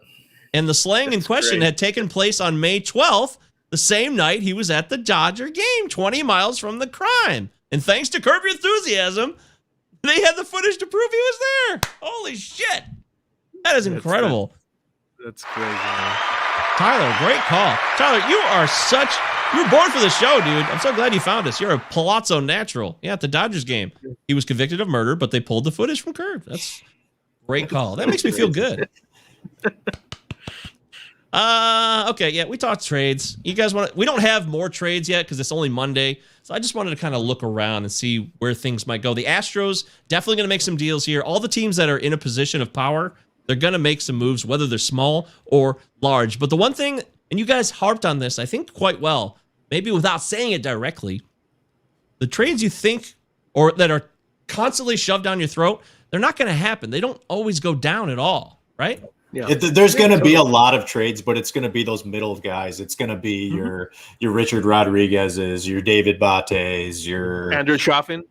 And the slaying in question had taken place on May 12th, the same night he was at the Dodger game, 20 miles from the crime. And thanks to Curb Your Enthusiasm, they had the footage to prove he was there. Holy shit. That is incredible. That's crazy, man. Tyler, great call. Tyler, you are such You were born for the show, dude. I'm so glad you found us. You're a Palazzo natural. Yeah, at the Dodgers game. He was convicted of murder, but they pulled the footage from Curb. That's a great call. That makes me feel good. Okay, yeah, we talked trades. You guys we don't have more trades yet because it's only Monday. So I just wanted to kind of look around and see where things might go. The Astros definitely going to make some deals here. All the teams that are in a position of power, they're going to make some moves, whether they're small or large. But the one thing, and you guys harped on this, I think quite well, maybe without saying it directly, the trades you think or that are constantly shoved down your throat, they're not going to happen. They don't always go down at all, right? Yeah. There's going to be a lot of trades, but it's going to be those middle guys. It's going to be your Richard Rodriguez's, your David Bates, your Andrew Chaffin.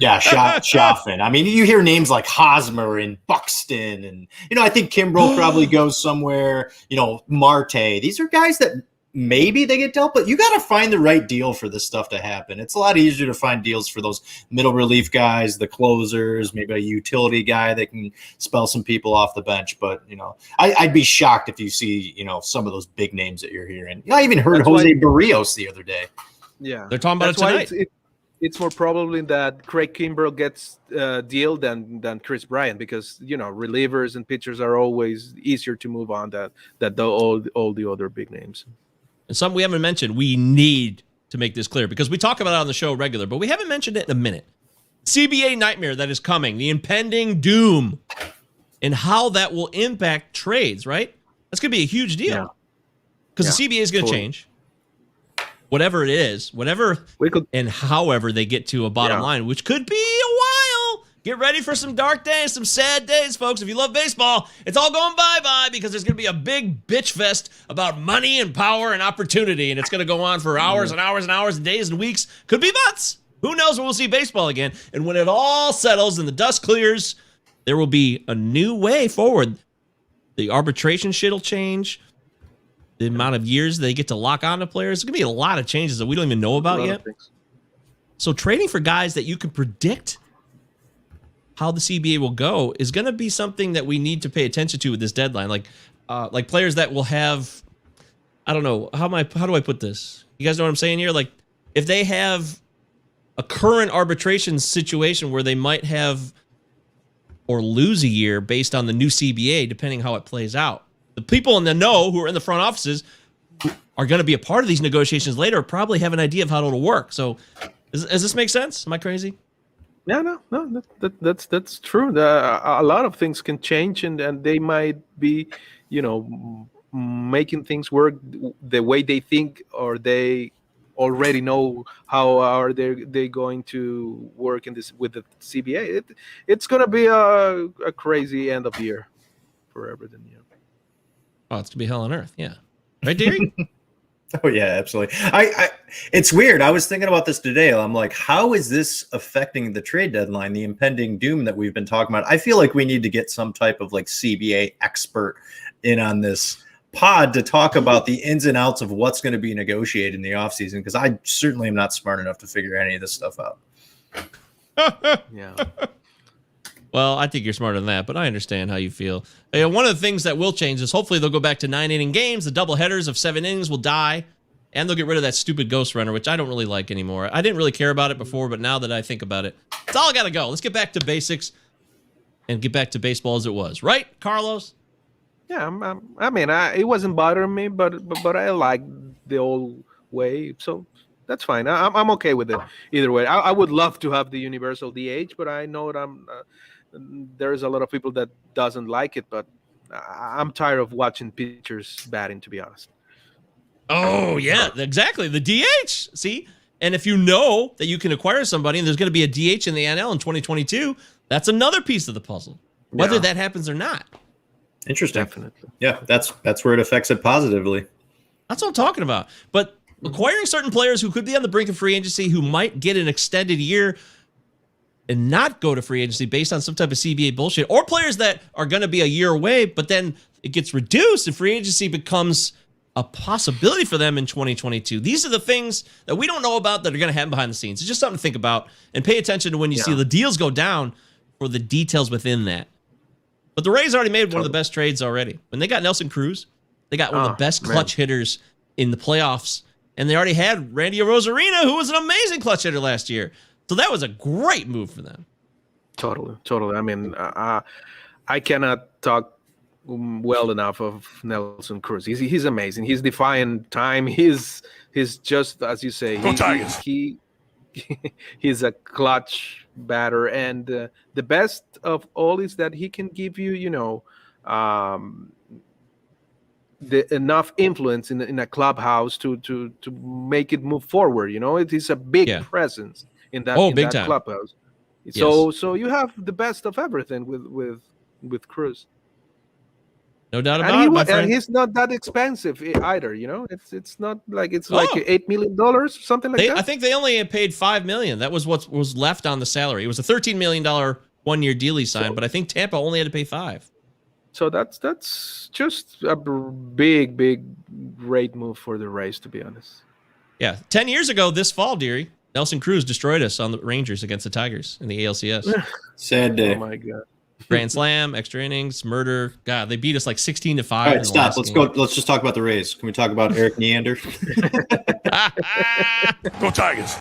Yeah, Chaffin. I mean, you hear names like Hosmer and Buxton, and I think Kimbrel probably goes somewhere. Marte. These are guys that maybe they get dealt, but you got to find the right deal for this stuff to happen. It's a lot easier to find deals for those middle relief guys, the closers, maybe a utility guy that can spell some people off the bench. But I'd be shocked if you see some of those big names that you're hearing. I even heard Jose Barrios the other day. Yeah, they're talking about it tonight. It's more probably that Craig Kimbrel gets deal than Chris Bryant because relievers and pitchers are always easier to move on than all the other big names. And something we haven't mentioned, we need to make this clear because we talk about it on the show regular, but we haven't mentioned it in a minute. CBA nightmare that is coming, the impending doom, and how that will impact trades, right? That's going to be a huge deal because the CBA is going to change. Whatever it is, and however they get to a bottom line, which could be a while. Get ready for some dark days, some sad days, folks. If you love baseball, it's all going bye-bye because there's going to be a big bitch fest about money and power and opportunity, and it's going to go on for hours and hours and hours and days and weeks. Could be months. Who knows when we'll see baseball again? And when it all settles and the dust clears, there will be a new way forward. The arbitration shit will change. The amount of years they get to lock on to players. There's going to be a lot of changes that we don't even know about yet. So trading for guys that you can predict how the CBA will go is going to be something that we need to pay attention to with this deadline. Like players that will have, I don't know, how do I put this? You guys know what I'm saying here? Like if they have a current arbitration situation where they might have or lose a year based on the new CBA, depending how it plays out. The people in the know who are in the front offices who are going to be a part of these negotiations later probably have an idea of how it'll work. So does this make sense? Am I crazy? No, that's true. A lot of things can change, and they might be, making things work the way they think, or they already know how are they going to work in this with the CBA. It's going to be a crazy end of year for everything. Oh, it's going to be hell on earth. Yeah. Right, Derek? Oh yeah, absolutely. It's weird. I was thinking about this today. I'm like, how is this affecting the trade deadline, the impending doom that we've been talking about? I feel like we need to get some type of CBA expert in on this pod to talk about the ins and outs of what's going to be negotiated in the offseason, because I certainly am not smart enough to figure any of this stuff out. Yeah. Well, I think you're smarter than that, but I understand how you feel. One of the things that will change is hopefully they'll go back to 9-inning games. The double headers of 7 innings will die, and they'll get rid of that stupid ghost runner, which I don't really like anymore. I didn't really care about it before, but now that I think about it, it's all got to go. Let's get back to basics and get back to baseball as it was. Right, Carlos? Yeah, it wasn't bothering me, but I like the old way, so that's fine. I'm okay with it either way. I would love to have the universal DH, but I know that there's a lot of people that doesn't like it, but I'm tired of watching pitchers batting, to be honest. Oh, yeah, exactly. The DH, see? And if you know that you can acquire somebody and there's going to be a DH in the NL in 2022, that's another piece of the puzzle, whether that happens or not. Interesting. Definitely. Yeah, that's where it affects it positively. That's what I'm talking about. But acquiring certain players who could be on the brink of free agency, who might get an extended year and not go to free agency based on some type of CBA bullshit, or players that are going to be a year away, but then it gets reduced and free agency becomes a possibility for them in 2022. These are the things that we don't know about that are going to happen behind the scenes. It's just something to think about and pay attention to when you see the deals go down for the details within that. But the Rays already made one of the best trades already. When they got Nelson Cruz, they got one of the best clutch hitters in the playoffs And they already had Randy Arozarena, who was an amazing clutch hitter last year. So that was a great move for them. Totally. I mean, I cannot talk well enough of Nelson Cruz. He's amazing. He's defying time. He's just, as you say, he's a clutch batter, and the best of all is that he can give you, the enough influence in a clubhouse to make it move forward. It is a big presence in that clubhouse. So you have the best of everything with Cruz. No doubt about it, my friend. And he's not that expensive either. It's not like it's like $8 million or something like that. I think they only paid $5 million. That was what was left on the salary. It was a $13 million 1-year deal he signed, but I think Tampa only had to pay $5 million. So that's just a big, great move for the Rays, to be honest. Yeah, 10 years ago this fall, Deary, Nelson Cruz destroyed us on the Rangers against the Tigers in the ALCS. Sad day. Oh my God. Grand slam, extra innings, murder. God, they beat us like 16-5. All right, stop. Let's go. Let's just talk about the Rays. Can we talk about Eric Neander? Go Tigers.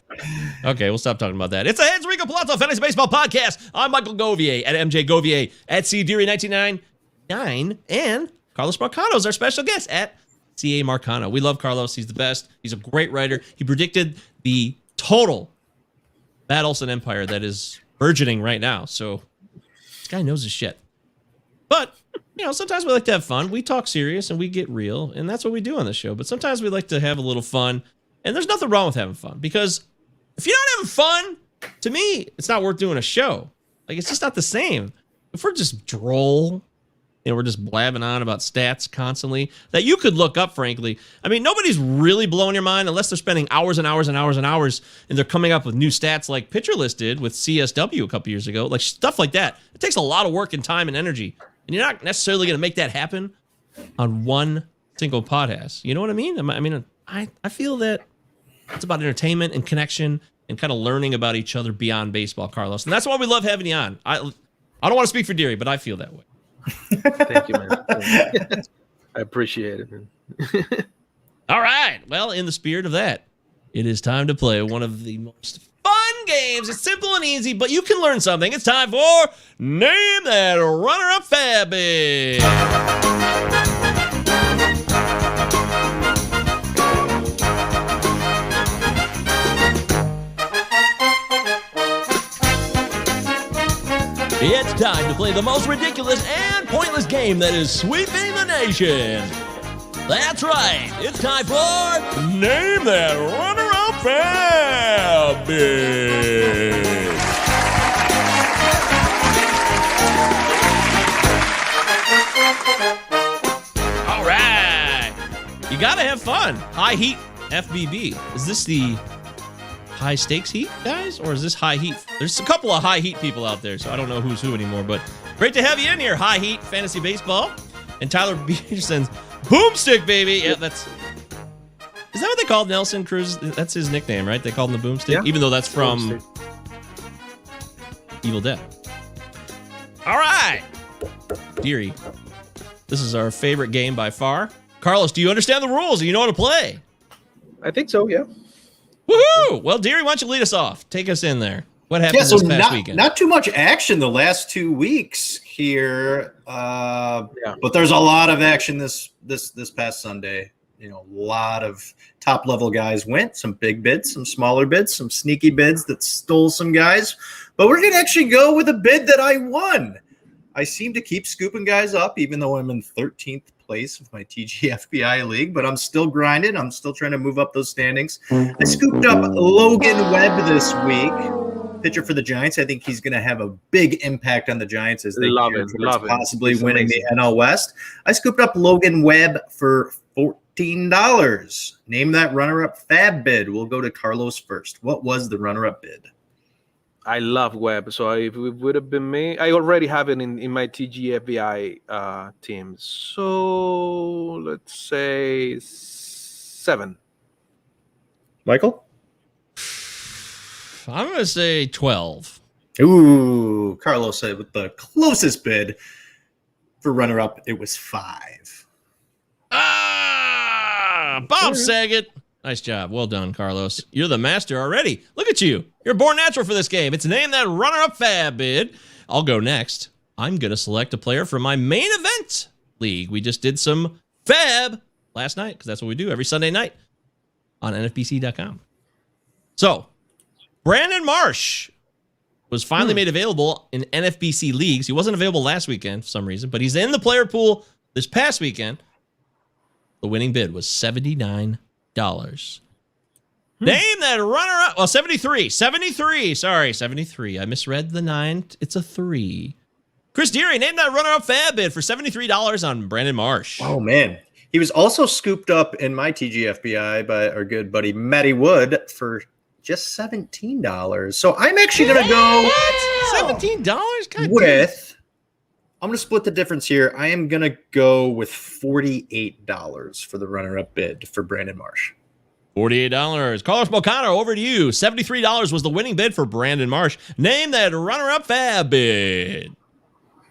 Okay, we'll stop talking about that. It's a Enrico Palazzo Fantasy Baseball Podcast. I'm Michael Govier at MJ Govier at CDeary1999, and Carlos Marcano is our special guest at CA Marcano. We love Carlos. He's the best. He's a great writer. He predicted the total Matt Olson empire that is burgeoning right now. So this guy knows his shit. But, sometimes we like to have fun. We talk serious and we get real, and that's what we do on this show. But sometimes we like to have a little fun, and there's nothing wrong with having fun, because if you're not having fun, to me, it's not worth doing a show. Like, it's just not the same. If we're just droll, we're just blabbing on about stats constantly that you could look up, frankly. I mean, nobody's really blowing your mind unless they're spending hours and hours and hours and hours, and they're coming up with new stats like Pitcher List did with CSW a couple years ago, like stuff like that. It takes a lot of work and time and energy, and you're not necessarily going to make that happen on one single podcast. You know what I mean? I feel that it's about entertainment and connection and kind of learning about each other beyond baseball, Carlos. And that's why we love having you on. I don't want to speak for Deary, but I feel that way. Thank you, man. I appreciate it, man. All right. Well, in the spirit of that, it is time to play one of the most fun games. It's simple and easy, but you can learn something. It's time for Name That Runner-Up Fab Bid. It's time to play the most ridiculous and pointless game that is sweeping the nation. That's right. It's time for Name That Runner-Up Fab Bid. All right. You got to have fun. High Heat FBB. Is this the high stakes heat, guys? Or is this high heat? There's a couple of high heat people out there, so I don't know who's who anymore, but great to have you in here, High Heat Fantasy Baseball. And Tyler Peterson's Boomstick, baby. Yeah, is that what they called Nelson Cruz? That's his nickname, right? They called him the Boomstick? Yeah. Even though that's from Evil Dead. All right. Deary, this is our favorite game by far. Carlos, do you understand the rules? Do you know how to play? I think so, yeah. Woohoo! Well, Deary, why don't you lead us off? Take us in there. What happened this past weekend? Not too much action the last 2 weeks here, but there's a lot of action this past Sunday. A lot of top level guys went. Some big bids, some smaller bids, some sneaky bids that stole some guys. But we're gonna actually go with a bid that I won. I seem to keep scooping guys up, even though I'm in 13th place of my TGFBI league, but I'm still grinding. I'm still trying to move up those standings. I scooped up Logan Webb this week, pitcher for the Giants. I think he's going to have a big impact on the Giants as they possibly winning the NL West. I scooped up Logan Webb for $14. Name that runner-up fab bid. We'll go to Carlos first. What was the runner-up bid? I love Webb, so if it would have been me, I already have it in my TGFBI team. So let's say 7. Michael? I'm going to say 12. Ooh, Carlos said with the closest bid for runner-up, it was 5. Bob Saget. Nice job. Well done, Carlos. You're the master already. Look at you. You're born natural for this game. It's Name That Runner-Up Fab bid. I'll go next. I'm going to select a player from my main event league. We just did some fab last night because that's what we do every Sunday night on NFBC.com. So, Brandon Marsh was finally made available in NFBC leagues. He wasn't available last weekend for some reason, but he's in the player pool this past weekend. The winning bid was $79. Name that runner-up. Well, 73. 73. Sorry, 73. I misread the 9. It's a 3. Chris Deary, name that runner-up fab bid for $73 on Brandon Marsh. Oh, man. He was also scooped up in my TGFBI by our good buddy Matty Wood for just $17. So I'm actually going to go what? $17? God with... I'm going to split the difference here. I am going to go with $48 for the runner-up bid for Brandon Marsh. $48. Carlos Marcano, over to you. $73 was the winning bid for Brandon Marsh. Name that runner-up fab bid.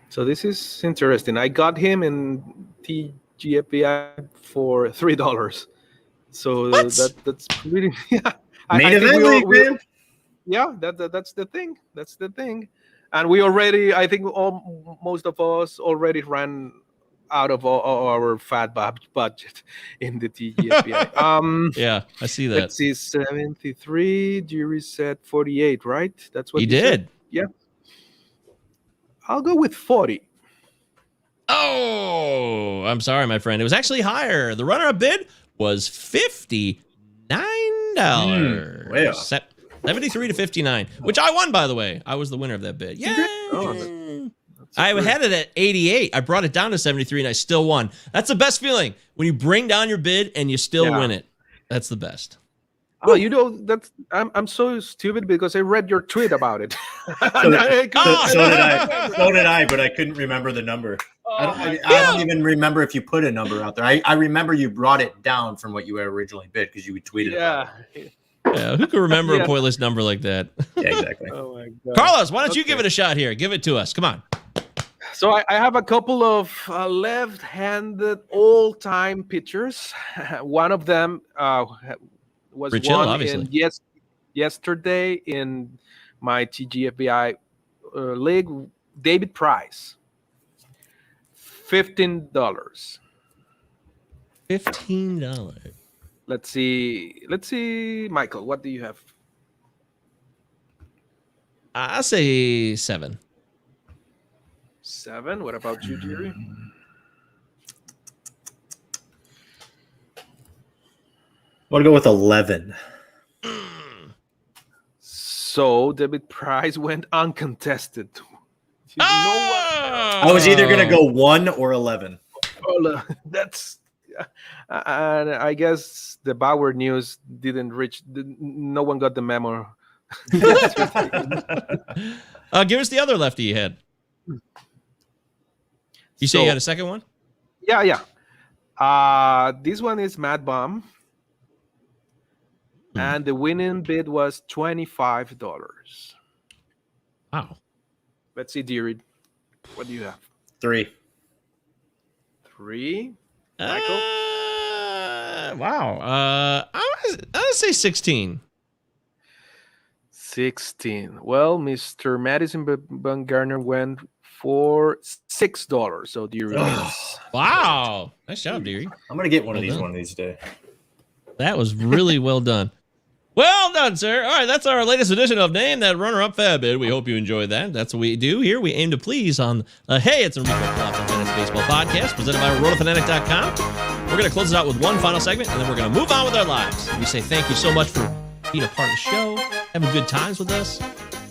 So this is interesting. I got him in TGFBI for $3. So that's pretty... Yeah. Main event league, yeah, that's the thing. That's the thing. And we already, I think most of us already ran out of our fat budget in the TGFBI. Yeah, I see that. Let's see, 73. Jury said 48, right? That's what he did. Said? Yeah. I'll go with 40. Oh, I'm sorry, my friend. It was actually higher. The runner-up bid was $59. Way up. 73 to 59, which I won, by the way. I was the winner of that bid. Yeah. I had it at 88. I brought it down to 73 and I still won. That's the best feeling when you bring down your bid and you still win it. That's the best. Oh, you know, that's I'm so stupid because I read your tweet about it. So did I, but I couldn't remember the number. I don't even remember if you put a number out there. I remember you brought it down from what you originally bid because you tweeted about it. Yeah, who can remember a pointless number like that? Yeah, exactly. Oh my God. Carlos, why don't you give it a shot here? Give it to us. Come on. So I have a couple of left-handed all-time pitchers. One of them was Rich Hill, won obviously. yesterday in my TGFBI league. David Price, $15. $15. Let's see, Michael. What do you have? I'll say 7. 7. What about you, Jerry? I want to go with 11. So David Price went uncontested. I was either going to go 1 or 11. That's... I guess the Bauer news didn't reach. No one got the memo. Give us the other lefty you had. You say you had a second one? Yeah. This one is Matt Baum. And the winning bid was $25. Wow. Let's see, Deary. What do you have? 3. 3? Michael? Wow. I would say 16. 16. Well, Mr. Madison Bumgarner went for $6. So Deary wins. Wow. Nice job, Deary. I'm going to get one of these days. That was really well done. Well done, sir. All right, that's our latest edition of Name That Runner-Up Fab Bid. We hope you enjoyed that. That's what we do here. We aim to please on Hey, It's a Rico Flop and Fantasy Baseball podcast presented by RotoFanatic.com. We're going to close it out with one final segment, and then we're going to move on with our lives. We say thank you so much for being a part of the show, having good times with us,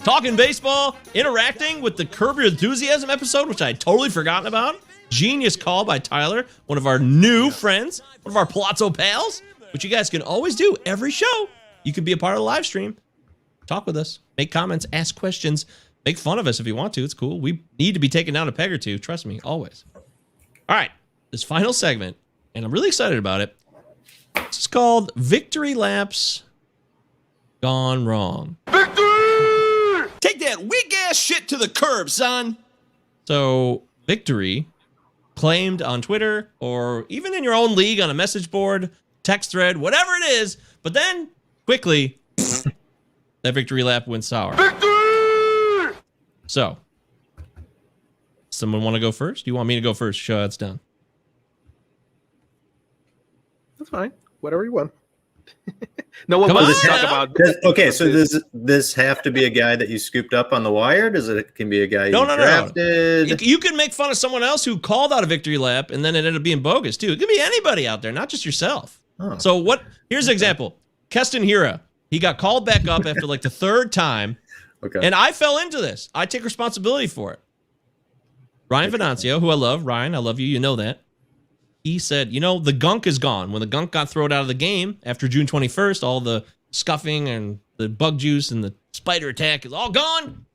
talking baseball, interacting with the Curb Your Enthusiasm episode, which I had totally forgotten about. Genius call by Tyler, one of our new friends, one of our Palazzo pals, which you guys can always do every show. You can be a part of the live stream. Talk with us. Make comments. Ask questions. Make fun of us if you want to. It's cool. We need to be taken down a peg or two. Trust me, always. All right. This final segment, and I'm really excited about it. It's called Victory Laps Gone Wrong. Victory! Take that weak-ass shit to the curb, son. So, Victory claimed on Twitter or even in your own league on a message board text thread, whatever it is. But then quickly, that victory lap went sour. Victory! So, someone want to go first? You want me to go first? Show it's done. That's fine. Whatever you want. No one Come wants to on talk now. about. Okay, so does this have to be a guy that you scooped up on the wire? Does it can be a guy you drafted? You can make fun of someone else who called out a victory lap and then it ended up being bogus too. It could be anybody out there, not just yourself. Oh. So what? Here's an example. Keston Hira. He got called back up after like the third time. Okay. And I fell into this. I take responsibility for it. Ryan Venancio, who I love. Ryan, I love you. You know that. He said, the gunk is gone. When the gunk got thrown out of the game after June 21st, all the scuffing and the bug juice and the spider attack is all gone.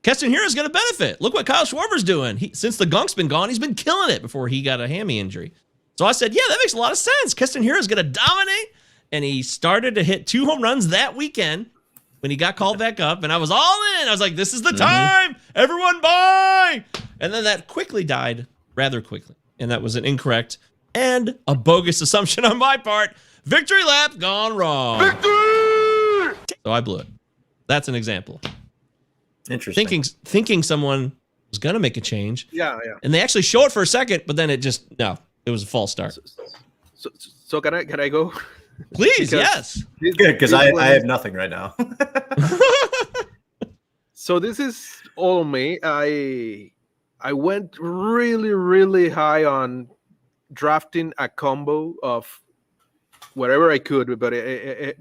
Keston Hira is going to benefit. Look what Kyle Schwarber's doing. Since the gunk's been gone, he's been killing it before he got a hammy injury. So I said, yeah, that makes a lot of sense. Keston Hira is going to dominate. And he started to hit 2 home runs that weekend when he got called back up. And I was all in. I was like, this is the time. Everyone buy. And then that quickly died rather quickly. And that was an incorrect and a bogus assumption on my part. Victory lap gone wrong. Victory! So I blew it. That's an example. Interesting. Thinking someone was going to make a change. Yeah. And they actually show it for a second, but then it was a false start. So can I go? Please, yes. Good, because I have nothing right now. So this is all me. I went really, really high on drafting a combo of wherever I could, but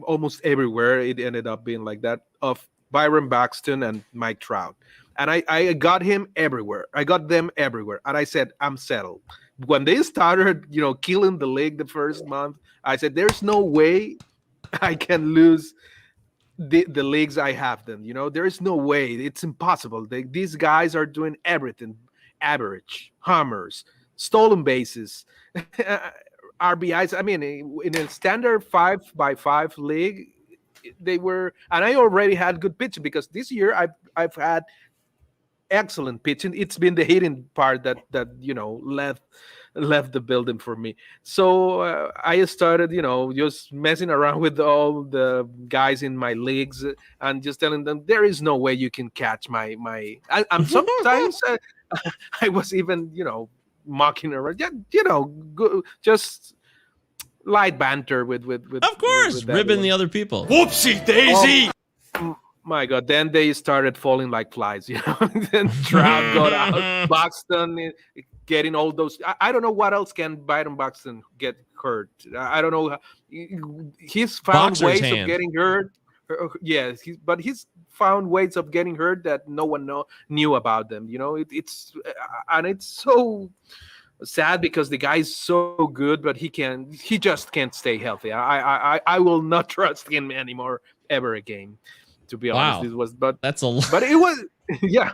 almost everywhere it ended up being like that, of Byron Buxton and Mike Trout. And I got him everywhere. I got them everywhere. And I said, I'm settled. When they started, killing the league the first month, I said, there's no way I can lose the leagues I have them. There is no way. It's impossible. These guys are doing everything. Average, homers, stolen bases, RBIs. I mean, in a standard 5x5 league, they were, and I already had good pitching because this year I've had excellent pitching. It's been the hitting part that left the building for me. So I started, just messing around with all the guys in my leagues and just telling them there is no way you can catch my. I'm sometimes I was even, mocking around. Yeah, just light banter with. Of course, with ribbing the other people. Whoopsie daisy. My God! Then they started falling like flies. Then Trout got out. Buxton getting all those. I don't know what else can Byron Buxton get hurt. I don't know. He's found Boxer's ways hand. of getting hurt. Yes, but he's found ways of getting hurt that no one knew about them. It's so sad because the guy's so good, but he just can't stay healthy. I will not trust him anymore ever again. To be honest, that's a lot. But it was, yeah.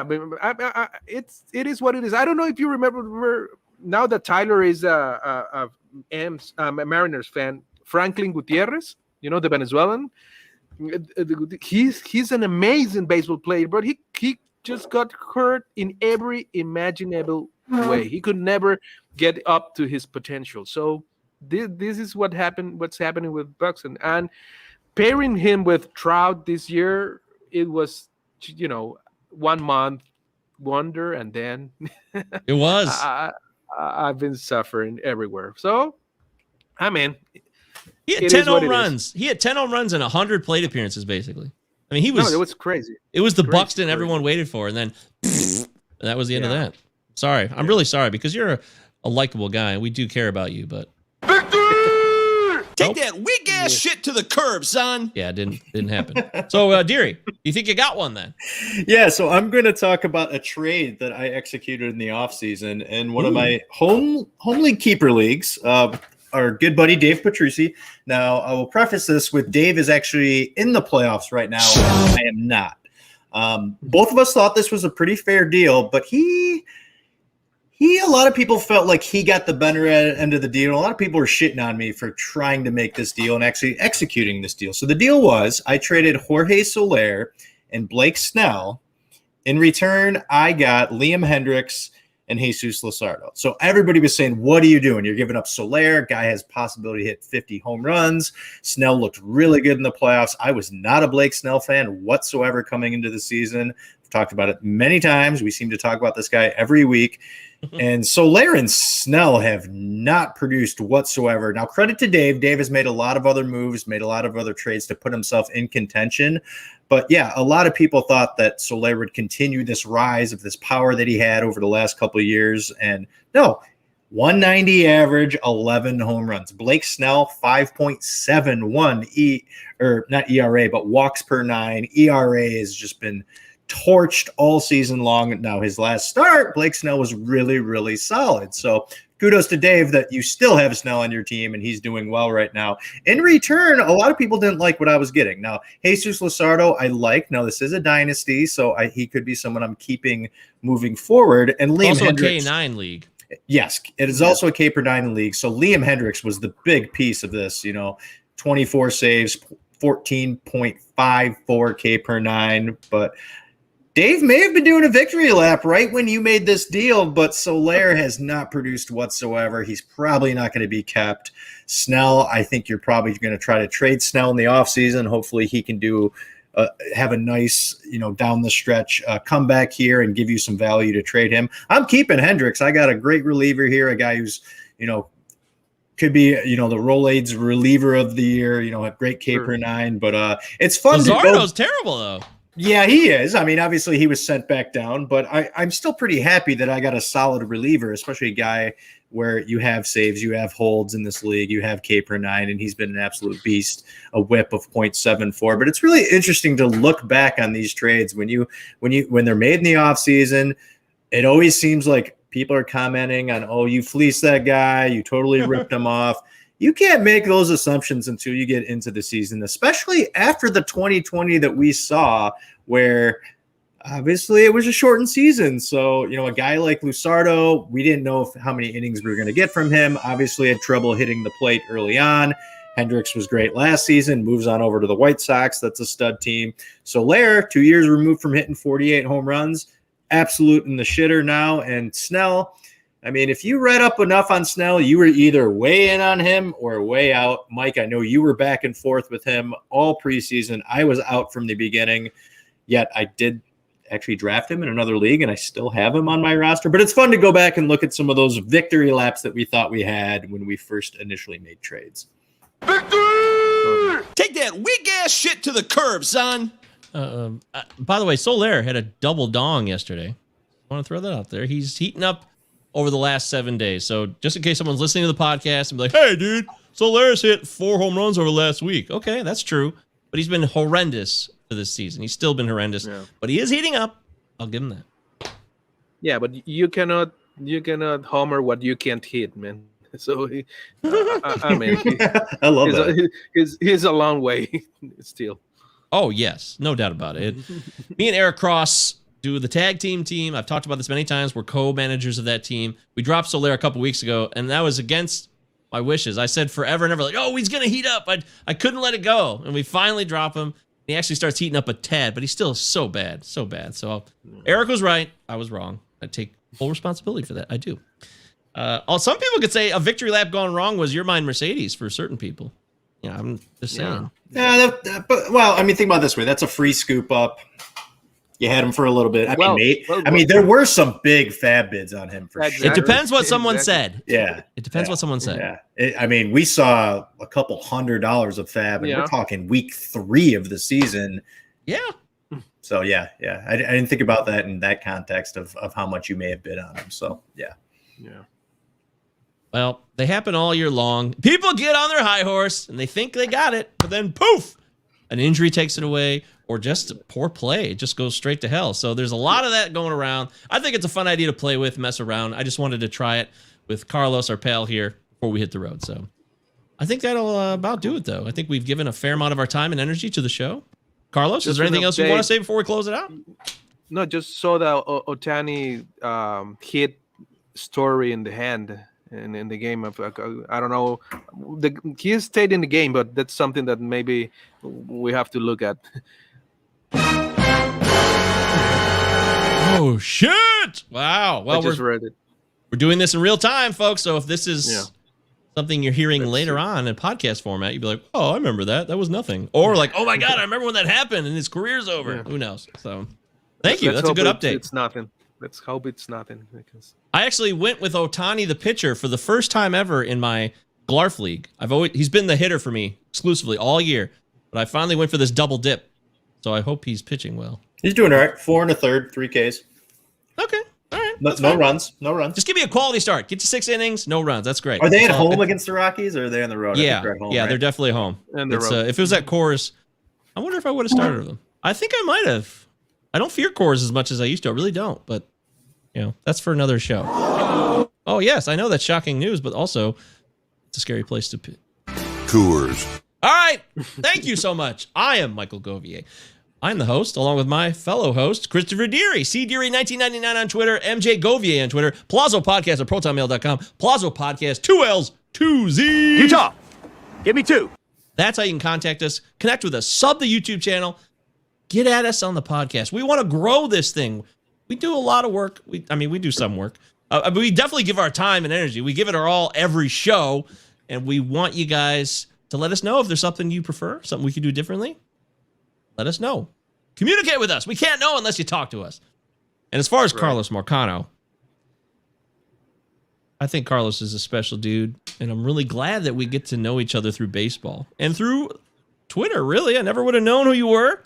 But it is what it is. I don't know if you remember. Now that Tyler is a Mariners fan, Franklin Gutierrez, the Venezuelan, he's an amazing baseball player, but he just got hurt in every imaginable way. He could never get up to his potential. So this is what's happening with Buxton. And pairing him with Trout this year, it was, 1 month wonder, and then it was. I've been suffering everywhere. So, I mean, he had 10 home runs. He had 10 home runs and 100 plate appearances, basically. I mean, it was crazy. It was the Buxton everyone waited for, and then that was the end of that. Sorry. I'm really sorry because you're a likable guy, and we do care about you, but... Take that weak ass shit to the curb, son. Yeah, it didn't happen. So, Deary, you think you got one then? Yeah, so I'm going to talk about a trade that I executed in the offseason in one of my home league keeper leagues. Our good buddy Dave Petrucci. Now, I will preface this with Dave is actually in the playoffs right now. And I am not. Both of us thought this was a pretty fair deal, but a lot of people felt like he got the better end of the deal. A lot of people were shitting on me for trying to make this deal and actually executing this deal. So the deal was I traded Jorge Soler and Blake Snell. In return, I got Liam Hendricks and Jesus Luzardo. So everybody was saying, what are you doing? You're giving up Soler. Guy has possibility to hit 50 home runs. Snell looked really good in the playoffs. I was not a Blake Snell fan whatsoever coming into the season. I've talked about it many times. We seem to talk about this guy every week. And Soler and Snell have not produced whatsoever. Now, credit to Dave. Dave has made a lot of other moves, made a lot of other trades to put himself in contention. But yeah, a lot of people thought that Soler would continue this rise of this power that he had over the last couple of years. And no, 190 average, 11 home runs. Blake Snell, 5.71 not ERA, but walks per 9. ERA has just been torched all season long. Now, his last start, Blake Snell was really, really solid. So kudos to Dave that you still have Snell on your team and he's doing well right now. In return, a lot of people didn't like what I was getting. Now, Jesus Luzardo, I like. Now, this is a dynasty, so he could be someone I'm keeping moving forward. And Liam also Hendricks, a K9 league. Yes, it is also a K per 9 league. So Liam Hendricks was the big piece of this, 24 saves, 14.54 K per 9, but Dave may have been doing a victory lap right when you made this deal, but Soler has not produced whatsoever. He's probably not going to be kept. Snell, I think you're probably going to try to trade Snell in the offseason. Hopefully he can have a nice, down the stretch comeback here and give you some value to trade him. I'm keeping Hendricks. I got a great reliever here, a guy who's, could be, the Rolaids reliever of the year, a great K per 9, but it's fun. Luzardo's terrible though. Yeah, he is. I mean, obviously he was sent back down, but I'm still pretty happy that I got a solid reliever, especially a guy where you have saves, you have holds in this league, you have K per 9, and he's been an absolute beast, a whip of 0.74. But it's really interesting to look back on these trades when they're made in the offseason. It always seems like people are commenting on, oh, you fleeced that guy, you totally ripped him off. You can't make those assumptions until you get into the season, especially after the 2020 that we saw, where obviously it was a shortened season. So, a guy like Luzardo, we didn't know how many innings we were going to get from him. Obviously had trouble hitting the plate early on. Hendricks was great last season, moves on over to the White Sox. That's a stud team. Soler, 2 years removed from hitting 48 home runs, absolute in the shitter now. And Snell, I mean, if you read up enough on Snell, you were either way in on him or way out. Mike, I know you were back and forth with him all preseason. I was out from the beginning, yet I did actually draft him in another league, and I still have him on my roster. But it's fun to go back and look at some of those victory laps that we thought we had when we first initially made trades. Victory! Take that weak-ass shit to the curb, son. By the way, Soler had a double dong yesterday. I want to throw that out there. He's heating up over the last 7 days. So just in case someone's listening to the podcast and be like, hey, dude, Soler's hit 4 home runs over the last week. Okay, that's true. But he's been horrendous for this season. He's still been horrendous. Yeah. But he is heating up. I'll give him that. Yeah, but you cannot homer what you can't hit, man. So, I mean, I love that. He's a long way still. Oh, yes. No doubt about it. Me and Eric Cross do the tag team. I've talked about this many times. We're co-managers of that team. We dropped Soler a couple weeks ago, and that was against my wishes. I said forever and ever, like, oh, he's going to heat up. I couldn't let it go. And we finally drop him. He actually starts heating up a tad, but he's still so bad. So bad. So Eric was right. I was wrong. I take full responsibility for that. I do. Some people could say a victory lap gone wrong was your mind Mercedes for certain people. Yeah, I'm just saying. Yeah, well, I mean, think about it this way. That's a free scoop up. You had him for a little bit. I mean, there were some big fab bids on him for sure. It depends what someone said. Yeah. It depends what someone said. Yeah. I mean, we saw a couple $100 of fab, and we're talking week 3 of the season. Yeah. So, yeah. I didn't think about that in that context of how much you may have bid on him. So, yeah. Well, they happen all year long. People get on their high horse, and they think they got it, but then poof, an injury takes it away. Or just poor play. It just goes straight to hell. So there's a lot of that going around. I think it's a fun idea to play with, mess around. I just wanted to try it with Carlos, our pal here, before we hit the road. So I think that'll about do it, though. I think we've given a fair amount of our time and energy to the show. Carlos, is there anything else you want to say before we close it out? No, just saw the Ohtani hit story in the hand and in the game of, I don't know, he stayed in the game, but that's something that maybe we have to look at. Oh shit! Wow. Well, I just read it. We're doing this in real time, folks. So if this is something you're hearing later on in podcast format, you'd be like, oh, I remember that. That was nothing. Or like, oh my God, I remember when that happened and his career's over. Yeah. Who knows? So thank you. That's a good update. It's nothing. Let's hope it's nothing. Because I actually went with Ohtani, the pitcher, for the first time ever in my Glarf League. He's been the hitter for me exclusively all year, but I finally went for this double dip. So I hope he's pitching well. He's doing all right. 4 1/3, 3 Ks. Okay. All right. No runs. No runs. Just give me a quality start. Get to 6 innings, no runs. That's great. Are they at home against the Rockies, or are they on the road? Yeah. They're at home, yeah, right? they're definitely home. And if it was at Coors, I wonder if I would have started them. I think I might have. I don't fear Coors as much as I used to. I really don't. But, that's for another show. Oh, yes. I know that's shocking news, but also it's a scary place to pit. Coors. All right. Thank you so much. I am Michael Govier. I'm the host, along with my fellow host, Christopher Deary. CDeary1999 on Twitter, MJ Govier on Twitter, Palazzo Podcast at protonmail.com, Palazzo Podcast, 2 L's, 2 Z's. Utah, give me 2. That's how you can contact us, connect with us, sub the YouTube channel, get at us on the podcast. We want to grow this thing. We do a lot of work. We do some work. But we definitely give our time and energy. We give it our all every show, and we want you guys to let us know if there's something you prefer, something we could do differently. Let us know. Communicate with us. We can't know unless you talk to us. And as far as Carlos Marcano, I think Carlos is a special dude, and I'm really glad that we get to know each other through baseball and through Twitter, really. I never would have known who you were.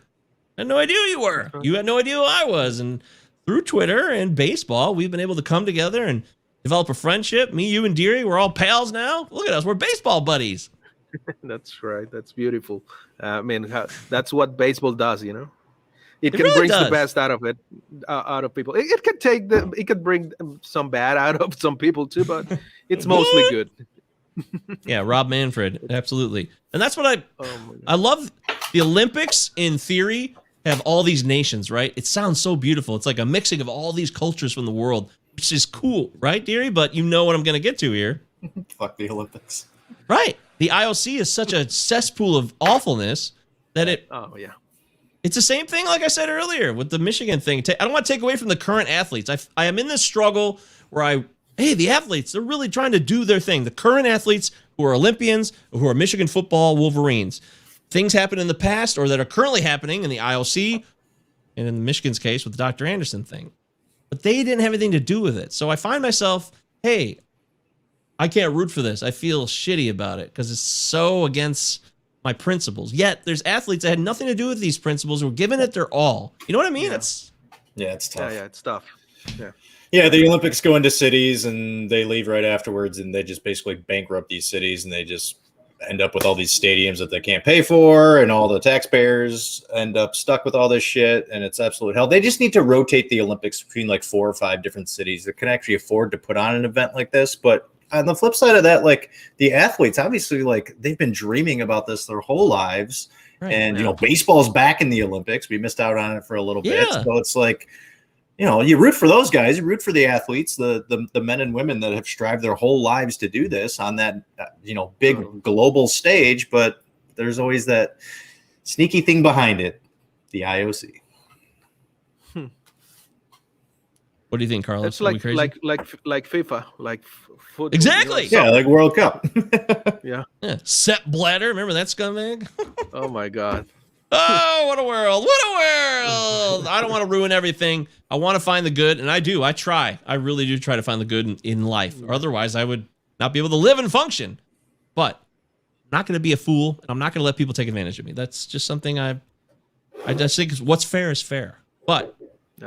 I had no idea who you were. You had no idea who I was. And through Twitter and baseball, we've been able to come together and develop a friendship. Me, you, and Deary, we're all pals now. Look at us. We're baseball buddies. That's right. That's beautiful. That's what baseball does, It can really bring does. the best out of it, out of people. It can bring some bad out of some people too, but it's mostly good. Yeah, Rob Manfred, absolutely. And that's what I love. The Olympics, in theory, have all these nations, right? It sounds so beautiful. It's like a mixing of all these cultures from the world, which is cool, right, Deary? But you know what I'm going to get to here. Fuck the Olympics. Right. The IOC is such a cesspool of awfulness that it's the same thing, like I said earlier, with the Michigan thing. I don't want to take away from the current athletes. I am in this struggle where the athletes, they're really trying to do their thing. The current athletes who are Olympians, who are Michigan football Wolverines. Things happen in the past or that are currently happening in the IOC, and in Michigan's case with the Dr. Anderson thing. But they didn't have anything to do with it. So I find myself, hey, I can't root for this. I feel shitty about it because it's so against my principles. Yet there's athletes that had nothing to do with these principles who were giving it their all. You know what I mean? Yeah, it's tough. Yeah, it's tough. Yeah. Yeah, the Olympics go into cities and they leave right afterwards, and they just basically bankrupt these cities, and they just end up with all these stadiums that they can't pay for, and all the taxpayers end up stuck with all this shit, and it's absolute hell. They just need to rotate the Olympics between like 4 or 5 different cities that can actually afford to put on an event like this. But on the flip side of that, like the athletes, obviously, like they've been dreaming about this their whole lives. Right, and, baseball's back in the Olympics. We missed out on it for a little bit. So it's like, you root for those guys, you root for the athletes, the men and women that have strived their whole lives to do this on that, big global stage. But there's always that sneaky thing behind it, the IOC. What do you think, Carlos? It's like FIFA, like football. Exactly. Yeah, like World Cup. Yeah. Sepp Blatter, remember that scumbag? Oh my God. Oh, what a world. What a world. I don't want to ruin everything. I want to find the good, and I do. I try. I really do try to find the good in life. Or otherwise, I would not be able to live and function. But I'm not going to be a fool, and I'm not going to let people take advantage of me. That's just something I just think what's fair is fair. But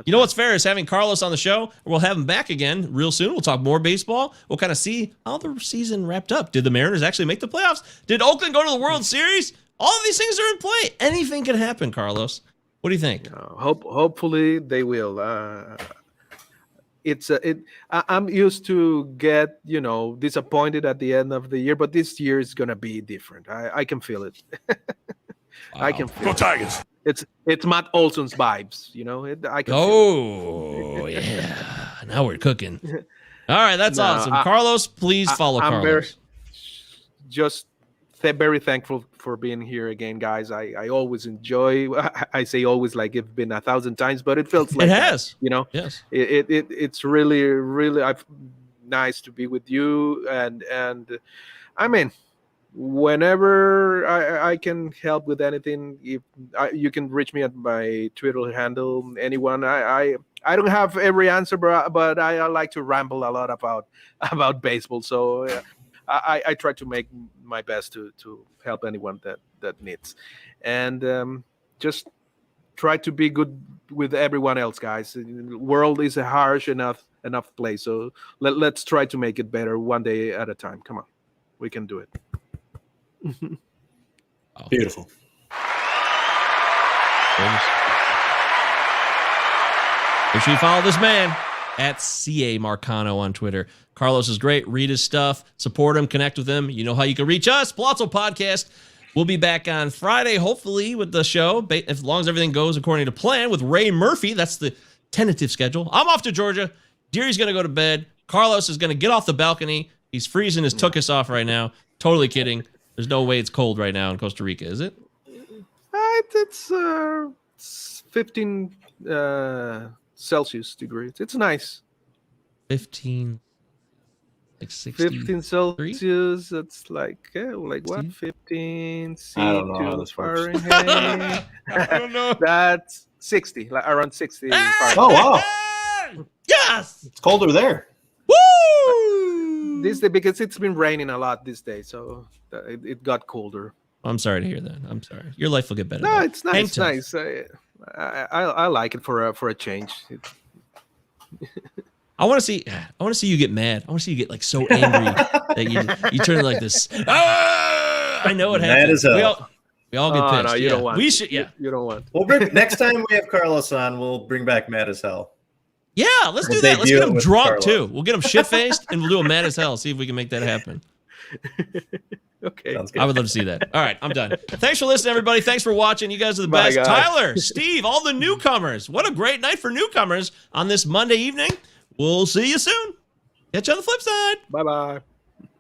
you know what's fair is having Carlos on the show. We'll have him back again real soon. We'll talk more baseball. We'll kind of see how the season wrapped up. Did the Mariners actually make the playoffs? Did Oakland go to the World Series? All of these things are in play. Anything can happen, Carlos. What do you think? Hopefully they will. I'm used to get disappointed at the end of the year, but this year is gonna be different. I can feel it. Wow. I can feel Go it. Tigers. It's Matt Olson's vibes. I can. Oh yeah, now we're cooking. All right, that's awesome. Carlos, please follow Carlos. Very thankful for being here again, guys. I always enjoy. I say always like it's been 1,000 times, but it feels like it has. That, Yes. It's really. I've nice to be with you, and I mean, whenever I can help with anything, if you can reach me at my Twitter handle. Anyone, I don't have every answer, but I like to ramble a lot about baseball. So I try to make my best to help anyone that needs, and just try to be good with everyone else, guys. The world is a harsh enough place, so let's try to make it better one day at a time. Come on, we can do it. Beautiful. Make sure you follow this man at CA Marcano on Twitter. Carlos is great. Read his stuff, support him, connect with him. You know how you can reach us. Palazzo Podcast. We'll be back on Friday, hopefully, with the show, as long as everything goes according to plan, with Ray Murphy. That's the tentative schedule. I'm off to Georgia. Deary's going to go to bed. Carlos is going to get off the balcony. He's freezing his tuchus off right now. Totally kidding. There's no way it's cold right now in Costa Rica, is it? It's 15 Celsius degrees. It's nice. 15, like 60. 15 Celsius. That's like what? 15 C2 Fahrenheit. I don't know. That's 60, like around 60 Fahrenheit. Oh wow! Yes, It's colder there. woo! This day, because it's been raining a lot this day, so it got colder. I'm sorry to hear that. I'm sorry. Your life will get better. No, though. it's nice. Nice. I like it for a change. I want to see you get mad. I want to see you get like so angry that you turn like this. Ah! I know it happens. Mad as hell. We all get pissed. No, you don't want. We should. Yeah, you don't want. We'll bring next time we have Carlos on. We'll bring back Mad as Hell. yeah. Let's do We'll that. Let's debut get it him with drunk Carlos. too. We'll get him shit faced and we'll do him mad as hell. See if we can make that happen. Okay. Sounds good. I would love to see that. All right, I'm done. Thanks for listening, everybody. Thanks for watching. You guys are the Bye, best. guys. Tyler, Steve, all the newcomers. What a great night for newcomers on this Monday evening. We'll see you soon. Catch you on the flip side. Bye-bye.